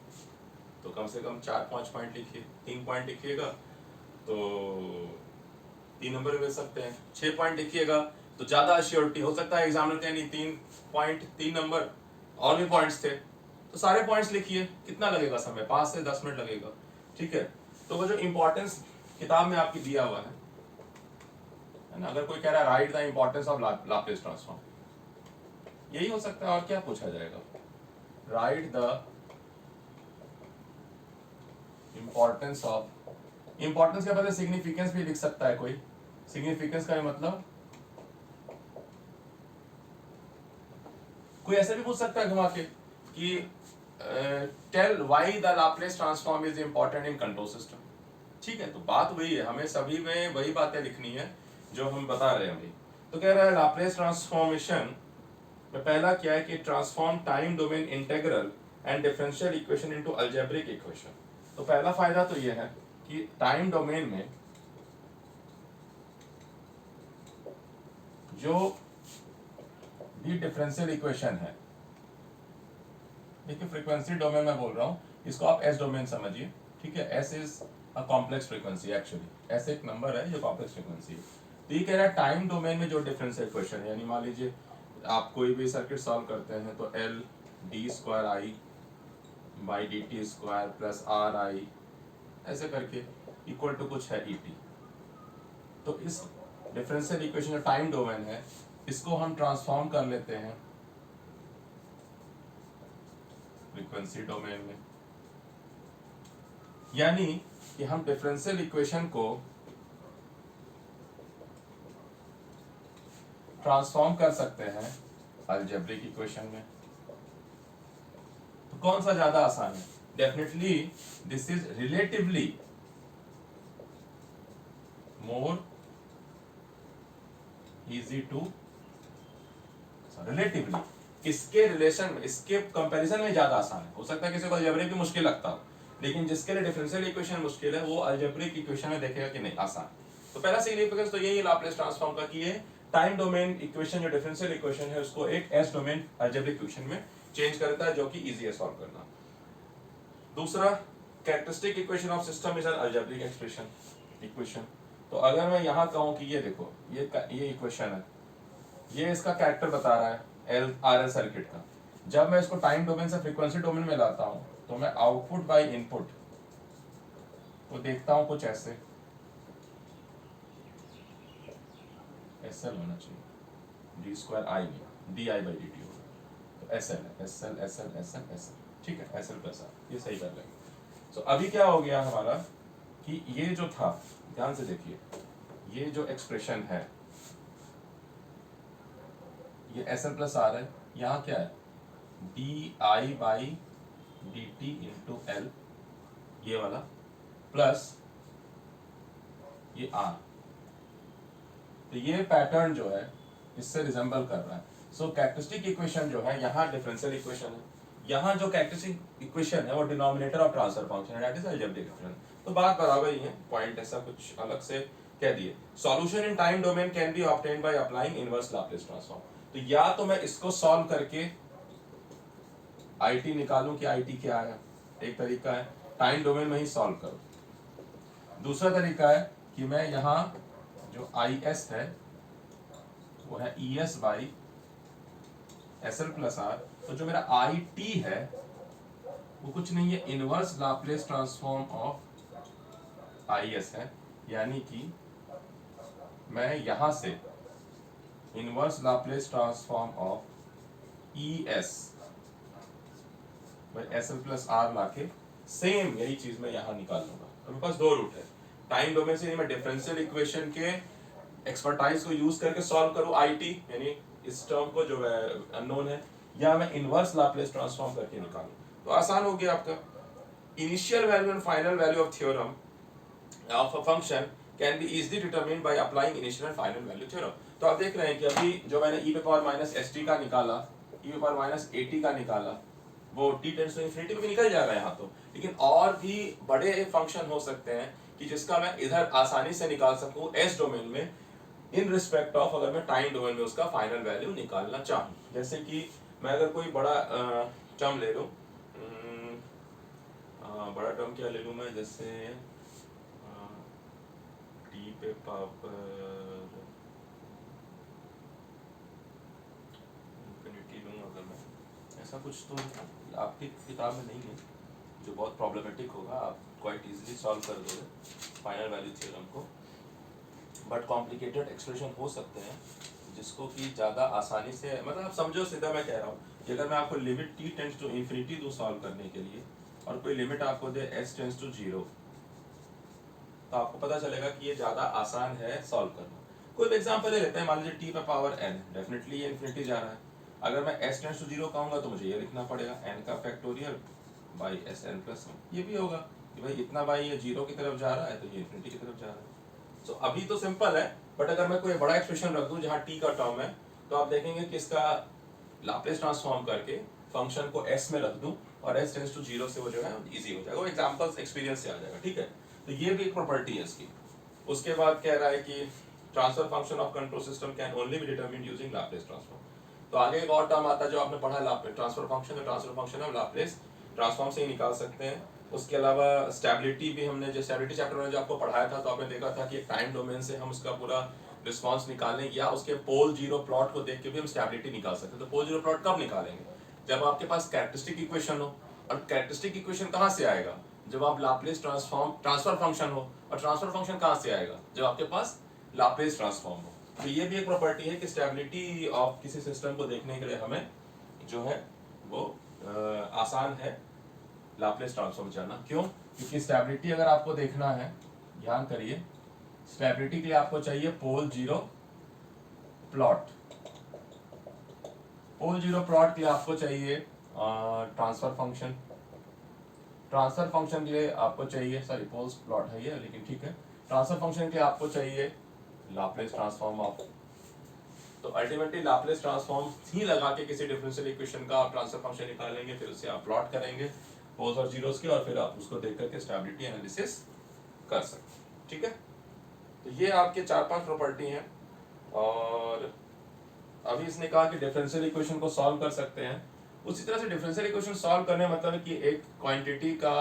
तो कम से कम 4-5 पॉइंट लिखिए, 3 पॉइंट लिखिएगा तो 3 नंबर मिल सकते हैं, 6 पॉइंट लिखिएगा तो ज्यादा अश्योरिटी हो सकता है एग्जामिनर के, यानी 3 पॉइंट 3 नंबर और भी पॉइंट्स थे, तो सारे पॉइंट्स लिखिए। कितना लगेगा समय, 5 से 10 मिनट लगेगा, ठीक है। तो वो जो इंपॉर्टेंस किताब में आपकी दिया हुआ है ना, अगर कोई कह रहा है right the importance of Laplace transform, यही हो सकता है, और क्या पूछा जाएगा, right the importance of, importance के बदले सिग्निफिकेंस भी लिख सकता है कोई, सिग्निफिकेंस का मतलब कोई ऐसे भी पूछ सकता है घुमा के कि tell why the Laplace transform is important in control system, ठीक है। तो बात वही है, हमें सभी में वही बातें लिखनी है जो हम बता रहे हैं अभी। तो कह रहा है लाप्लास ट्रांसफॉर्मेशन में पहला क्या है कि transform time domain integral and differential equation into algebraic equation. तो पहला फायदा तो यह है कि टाइम डोमेन में जो भी डिफरेंशियल इक्वेशन है, देखिए फ्रीक्वेंसी डोमेन में बोल रहा हूं, इसको आप एस डोमेन समझिए, ठीक है। S is a complex frequency, actually S एक नंबर है जो कॉम्प्लेक्स फ्रीक्वेंसी है। तो ये कह रहा है टाइम डोमेन में जो डिफरेंशियल इक्वेशन है, यानी मान लीजिए आप कोई भी सर्किट सॉल्व करते हैं तो L D square I by D T square plus are आई ऐसे करके इक्वल टू कुछ है ई टी। तो इस डिफरेंशियल इक्वेशन जो टाइम डोमेन है इसको हम ट्रांसफॉर्म कर लेते हैं फ्रीक्वेंसी डोमेन में, यानी कि हम डिफरेंशियल इक्वेशन को ट्रांसफॉर्म कर सकते हैं अलजेब्रिक इक्वेशन में। तो कौन सा ज्यादा आसान है? Definitely this is relatively more easy to, relatively इसके रिलेशन में, इसके कंपैरिजन में ज्यादा आसान है। हो सकता है किसी को अलजेब्रिक भी मुश्किल लगता हो, लेकिन जिसके लिए डिफरेंशियल इक्वेशन मुश्किल है वो अलजेब्रिक इक्वेशन में देखेगा कि नहीं आसान। तो पहला सिग्निफिकेंस तो यही लाप्लास ट्रांसफॉर्म का कि ये टाइम डोमेन इक्वेशन जो डिफरेंशियल इक्वेशन है उसको एक एस डोमेन अलजेब्रिक इक्वेशन में चेंज करता है, जो कि इजी है सॉल्व करना। दूसरा, characteristic equation of system is an algebraic expression equation. तो अगर मैं यहाँ कहूँ कि ये देखो ये इक्वेशन है, ये इसका कैरेक्टर बता रहा है एल आर एल सर्किट का। जब मैं इसको टाइम डोमेन से फ्रीक्वेंसी डोमेन में लाता हूँ तो मैं आउटपुट बाय इनपुट को देखता हूँ कुछ ऐसे, एस एल होना चाहिए, डी स्क्वायर आई नहीं, D I by D T होगा। तो एस एल है, S L S L S L S L, ठीक है, एस एल प्लस आर, ये सही कर लेंगे। तो अभी क्या हो गया हमारा कि ये जो था, ध्यान से देखिए, ये जो एक्सप्रेशन है ये एस एल प्लस आर है, यहाँ क्या है D I by D T into L, ये वाला प्लस ये आर। तो ये पैटर्न जो है इससे रिजेंबल कर रहा है। सो कैरेक्टरिस्टिक इक्वेशन जो है यहाँ डिफरेंशियल इक्वेशन है, यहाँ जो कैरेक्टरिस्टिक इक्वेशन है वो डिनोमिनेटर ऑफ ट्रांसफर फंक्शन है, दैट इज अलजेब्रिक इक्वेशन। तो बात बराबर ही है, पॉइंट ऐसा कुछ अलग से कह दिए। Solution in time domain can be obtained by applying inverse Laplace transform. तो या तो मैं इसको सॉल्व करके आईटी निकालूं कि आईटी क्या है, एक तरीका है टाइम डोमेन में ही सॉल्व करूं। दूसरा तरीका है कि मैं यहाँ जो आई एस है वो है E S by S L plus R. तो जो मेरा आई टी है वो कुछ नहीं है, inverse Laplace transform of I S है, यानी कि मैं यहां से inverse Laplace transform of E S by S L plus R लाके सेम यही चीज मैं यहां निकाल लूंगा। तो मेरे पास दो रूट है, टाइम डोमेन से मैं डिफरेंशियल इक्वेशन के एक्सपर्टाइज को यूज करके सॉल्व करूं आईटी, यानी इस टर्म को जो है अननोन है, या मैं इनवर्स लाप्लास ट्रांसफॉर्म करके निकालूं। तो आसान हो गया आपका। Initial value and final value of theorem of a function can be easily determined by applying initial and final value theorem. तो आप देख रहे हैं कि अभी जो मैंने e पे पावर माइनस एस टी का निकाला, e पे पावर माइनस ए टी का निकाला, वो t टेंड्स टू इनफिनिटी पे भी निकल जाएगा यहाँ तो, लेकिन और भी बड़े फंक्शन हो सकते हैं कि जिसका मैं इधर आसानी से निकाल सकूं एस डोमेन में, इन रिस्पेक्ट ऑफ अगर मैं टाइम डोमेन में उसका फाइनल वैल्यू निकालना चाहूँ। जैसे कि मैं अगर कोई बड़ा टर्म ले लूँ, बड़ा टर्म क्या ले लूँ मैं, जैसे टी पे पावर इनफिनिटी लूँ अगर मैं, ऐसा कुछ तो आपकी किताब में नहीं है जो बहुत प्रॉब्लमेटिक होगा, आप क्वाइट इजीली सॉल्व कर दोगे फाइनल वैल्यू थ्योरम को। बट कॉम्प्लिकेटेड एक्सप्रेशन हो सकते हैं जिसको कि ज़्यादा आसानी से, मतलब आप समझो सीधा मैं कह रहा हूँ कि अगर मैं आपको limit t tends to infinity दूँ सॉल्व करने के लिए और कोई लिमिट आपको दे s टेंड्स टू 0, तो आपको पता चलेगा कि ये ज़्यादा आसान है सॉल्व करना। कोई भी एग्जाम्पल ले लेते हैं, मान लीजिए t पे पावर n, डेफिनेटली ये इनफिनिटी जा रहा है। अगर मैं s टेंड्स टू 0 कहूँगा तो मुझे ये लिखना पड़ेगा n का factorial by S N plus 1। ये भी होगा कि भाई इतना बाई ये 0 की तरफ जा रहा है तो ये इनफिनिटी की तरफ जा रहा है। तो अभी तो सिंपल है, बट अगर मैं कोई बड़ा एक्सप्रेशन रख दूं जहां t का टर्म है, तो आप देखेंगे कि इसका लाप्लास ट्रांसफॉर्म करके फंक्शन को s में रख दूं और s टेंड्स टू 0 से वो जो है इजी हो जाएगा। वो एग्जांपल्स एक्सपीरियंस से आ जाएगा, ठीक है। तो ये भी एक प्रॉपर्टी है इसकी। उसके बाद कह रहा है कि transfer function of control system can only be determined using Laplace transform. तो आगे एक और टर्म आता है जो आपने पढ़ा, लाप्लास ट्रांसफर फंक्शन है, ट्रांसफर फंक्शन है लाप्लास ट्रांसफॉर्म से ही निकाल सकते हैं। उसके अलावा स्टेबिलिटी भी हमने जो स्टेबिलिटी चैप्टर में जो आपको पढ़ाया था, तो आपने देखा था कि एक टाइम डोमेन से हम उसका पूरा रिस्पांस निकालने या उसके पोल जीरो प्लॉट को देख के भी हम स्टेबिलिटी निकाल सकते हैं। तो पोल जीरो प्लॉट कब निकालेंगे? जब आपके पास कैरेक्टरिस्टिक इक्वेशन हो और कैरेक्टरिस्टिक इक्वेशन कहाँ से आएगा? जब आप लाप्लेस ट्रांसफर फंक्शन हो, और ट्रांसफर फंक्शन कहाँ से आएगा? जब आपके पास लाप्लेस ट्रांसफॉर्म हो। तो ये भी एक प्रॉपर्टी है कि स्टेबिलिटी ऑफ किसी सिस्टम को देखने के लिए हमें जो है वो आसान है लाप्लेस ट्रांसफॉर्म जानना। क्यों? क्योंकि स्टेबिलिटी अगर आपको देखना है, ध्यान करिए, स्टेबिलिटी के लिए आपको चाहिए pole zero plot. Pole zero plot के लिए आपको चाहिए ट्रांसफर फंक्शन। ट्रांसफर फंक्शन के लिए आपको चाहिए, सॉरी पोल्स प्लॉट है ये, लेकिन ठीक है, ट्रांसफर फंक्शन के लिए आपको चाहिए लाप्लेस ट्रांसफॉर्म ऑफ। तो अल्टीमेटली लाप्लेस ट्रांसफॉर्म ही लगा के किसी डिफरेंशियल इक्वेशन का आप ट्रांसफर फंक्शन निकालेंगे, फिर उसे आप प्लॉट करेंगे पोल्स और जीरोस के, और फिर आप उसको देख करके स्टेबिलिटी एनालिसिस कर सकते हैं। ठीक है, तो ये आपके 4-5 प्रॉपर्टी हैं। और अभी इसने कहा कि डिफरेंशियल इक्वेशन को सॉल्व कर सकते हैं। उसी तरह से डिफरेंशियल इक्वेशन सॉल्व करने मतलब है कि एक क्वांटिटी का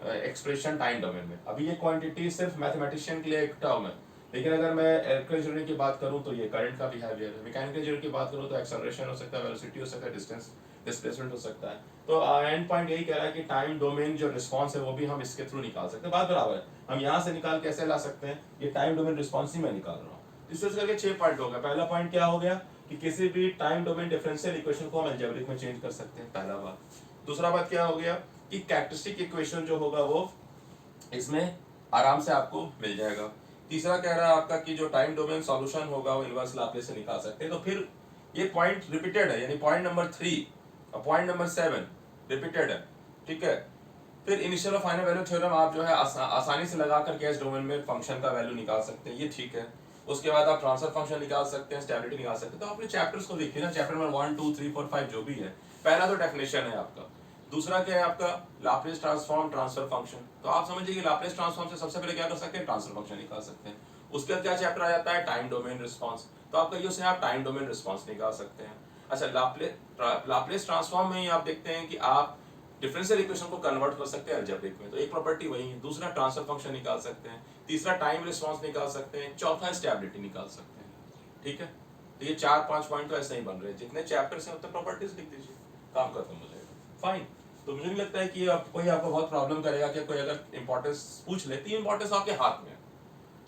एक्सप्रेशन टाइम डोमेन में। अभी ये क्वांटिटी सिर्फ मैथमेटिशियन के लिए एक टर्म है, लेकिन अगर मैं इलेक्ट्रिकल इंजीनियरिंग की बात करूं तो ये करंट का बिहेवियर है। मैकेनिकल इंजीनियरिंग की बात करूं तो एक्सेलरेशन हो सकता है, वेलोसिटी हो सकता है, डिस्टेंस डिस्प्लेसमेंट हो सकता है। तो एंड पॉइंट यही कह रहा है कि टाइम डोमेन जो रिस्पॉन्स है वो भी हम इसके थ्रू निकाल सकते हैं। बात बराबर है, हम यहाँ से निकाल कैसे ला सकते हैं, ये टाइम डोमेन रिस्पॉन्स ही मैं निकाल रहा हूँ। इससे करके 6 पॉइंट हो गए। पहला पॉइंट क्या हो गया कि किसी भी टाइम डोमेन डिफरेंशियल इक्वेशन को हम अलजेब्रिक में चेंज कर सकते हैं, पहला बात। दूसरा बात क्या हो गया कि कैरेक्टरिस्टिक इक्वेशन जो होगा वो इसमें आराम से आपको मिल जाएगा। तीसरा कह रहा है आपका कि जो टाइम डोमेन सॉल्यूशन होगा वो इनवर्स लाप्लेस से निकाल सकते हैं। तो फिर ये पॉइंट रिपीटेड है, यानी पॉइंट नंबर 3 और पॉइंट नंबर 7 रिपीटेड है। ठीक है, फिर इनिशियल और फाइनल वैल्यू थ्योरम आप जो है आसानी से लगा करके इस डोमेन में फंक्शन का वैल्यू निकाल सकते हैं, ये ठीक है। उसके बाद आप ट्रांसफर फंक्शन निकाल सकते हैं, स्टेबिलिटी निकाल सकते हैं। तो अपने चैप्टर्स को देखिए ना, चैप्टर नंबर 1 2 3 4 5 जो भी है, पहला तो डेफिनेशन है आपका, दूसरा क्या है आपका लाप्लेस ट्रांसफॉर्म ट्रांसफर फंक्शन। तो आप समझिए कि लाप्लेस ट्रांसफॉर्म से सबसे पहले क्या कर सकते हैं, ट्रांसफर फंक्शन निकाल सकते हैं। उसके बाद क्या चैप्टर आ जाता है, टाइम डोमेन रिस्पॉन्स। तो आपका ये से आप टाइम डोमेन रिस्पॉन्स निकाल सकते हैं। अच्छा, लाप्लेस ट्रांसफॉर्म में ही आप देखते हैं कि आप डिफरेंशियल इक्वेशन को कन्वर्ट कर सकते हैं अलजेब्रिक में। तो एक प्रॉपर्टी वही है। दूसरा ट्रांसफर फंक्शन निकाल सकते हैं, तीसरा टाइम रिस्पॉन्स निकाल सकते हैं, चौथा स्टेबिलिटी निकाल सकते हैं। ठीक है, तो ये 4-5 पॉइंट तो ऐसे ही बन रहे हैं। जितने चैप्टर्स हैं उतने प्रॉपर्टीज लिख दीजिए, काम खत्म हो जाएगा। फाइन। तो मुझे नहीं लगता है कि कोई आपको बहुत प्रॉब्लम करेगा कि कोई अगर इंपॉर्टेंस पूछ ले, 3 इंपॉर्टेंस आपके हाथ में है।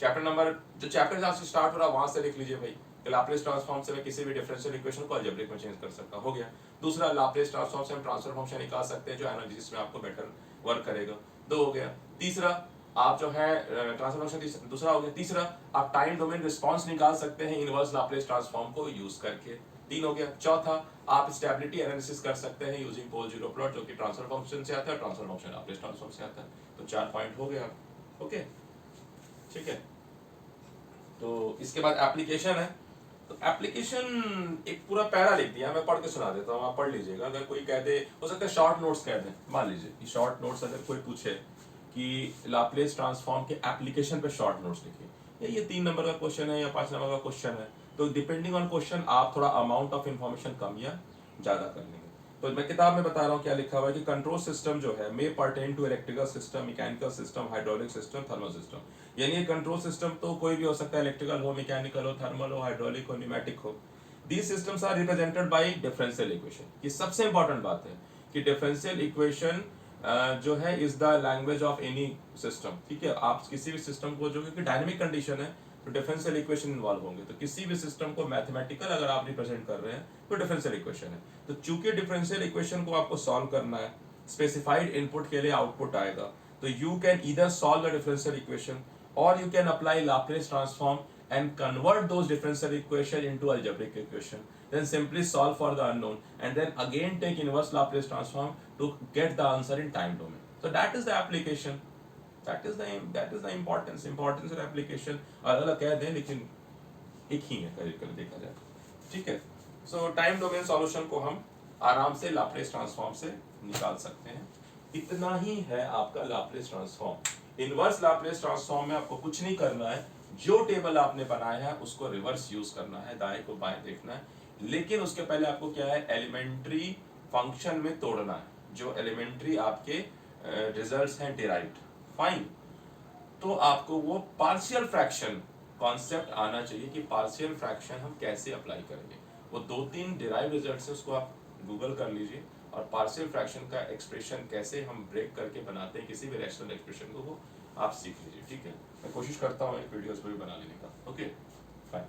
चैप्टर नंबर जो चैप्टर जहाँ से स्टार्ट हो रहा है वहां से लिख लीजिए भाई, लाप्लेस ट्रांसफॉर्म से मैं किसी भी डिफरेंशियल इक्वेशन को अलजेब्रिक में चेंज कर सकता, हो गया। दूसरा, लाप्लेस ट्रांसफॉर्म से हम ट्रांसफर फंक्शन निकाल सकते हैं जो एनालिसिस में आपको बेटर वर्क करेगा, 2 हो गया। तीसरा, आप जो है ट्रांसफर फंक्शन दूसरा हो गया। तीसरा, आप टाइम डोमेन रिस्पॉन्स निकाल सकते हैं इनवर्स लाप्लेस ट्रांसफॉर्म को यूज करके, 3 हो गया। चौथा, आप स्टेबिलिटी एनालिसिस कर सकते हैं यूजिंग पोल जीरो प्लॉट, जो कि ट्रांसफर फंक्शन से आता है, ट्रांसफर फंक्शन लाप्लेस ट्रांसफॉर्म से आता है। तो 4 पॉइंट हो गया। ओके, ठीक है। तो इसके बाद एप्लीकेशन है। तो एप्लीकेशन एक पूरा पैरा लिख दिया, मैं पढ़ के सुना देता हूँ, आप पढ़ लीजिएगा। अगर कोई कह दे, हो सकता है शॉर्ट नोट्स कह दें, मान लीजिए कि शॉर्ट नोट्स अगर कोई पूछे कि लाप्लेस ट्रांसफॉर्म के एप्लीकेशन पे शॉर्ट नोट्स लिखिए, ये 3 नंबर का क्वेश्चन है या 5 नंबर का क्वेश्चन है, तो डिपेंडिंग ऑन क्वेश्चन आप थोड़ा अमाउंट ऑफ इन्फॉर्मेशन कम या ज्यादा कर लेंगे। तो मैं किताब में बता रहा हूँ क्या लिखा हुआ है कि कंट्रोल सिस्टम जो है may pertain to electrical system, mechanical system, hydraulic system, thermal system. यानी कंट्रोल सिस्टम तो कोई भी हो सकता है, इलेक्ट्रिकल हो, मैकेनिकल हो, थर्मल हो, हाइड्रोलिक हो, न्यूमेटिक हो। These systems are represented by differential equation. ये सबसे इंपॉर्टेंट बात है कि डिफरेंशियल इक्वेशन जो है is the language of any system. ठीक है, आप किसी भी सिस्टम को, जो कि डायनेमिक कंडीशन है, तो डिफरेंशियल इक्वेशन इन्वॉल्व होंगे। तो किसी भी सिस्टम को मैथमेटिकल अगर आप रिप्रेजेंट कर रहे हैं तो डिफरेंशियल इक्वेशन है। तो चूंकि डिफरेंशियल इक्वेशन को आपको सॉल्व करना है, स्पेसिफाइड इनपुट के लिए आउटपुट आएगा, तो you can either solve the differential equation और you can apply Laplace transform and convert those differential equation into algebraic equation, then simply solve for the unknown and then again take inverse Laplace transform to get the answer in time domain. So that is the application, that is the importance of application। अलग अलग कह दें लेकिन एक ही है करीब देखा जाए। ठीक है, सो टाइम डोमेन सॉल्यूशन को हम आराम से लाप्लेस ट्रांसफॉर्म से निकाल सकते हैं। इतना ही है आपका Laplace transform. Inverse Laplace transform में आपको कुछ नहीं करना है, जो टेबल आपने बनाया है उसको रिवर्स यूज करना है, दाएं को बाएं देखना है। लेकिन उसके पहले आपको क्या है, एलिमेंट्री फंक्शन में तोड़ना है, जो एलिमेंट्री आपके रिजल्ट्स हैं डिराइव्ड। फाइन, तो आपको वो पार्शियल फ्रैक्शन कॉन्सेप्ट आना चाहिए कि पार्शियल फ्रैक्शन हम कैसे अप्लाई करेंगे। वो 2-3 डिराइव रिजल्ट्स है, उसको आप गूगल कर लीजिए और पार्शियल फ्रैक्शन का एक्सप्रेशन कैसे हम ब्रेक करके बनाते हैं किसी भी रैशनल एक्सप्रेशन को, वो आप सीख लीजिए, ठीक है। मैं कोशिश करता हूँ इन वीडियोस पर भी बना लेने का। Okay fine.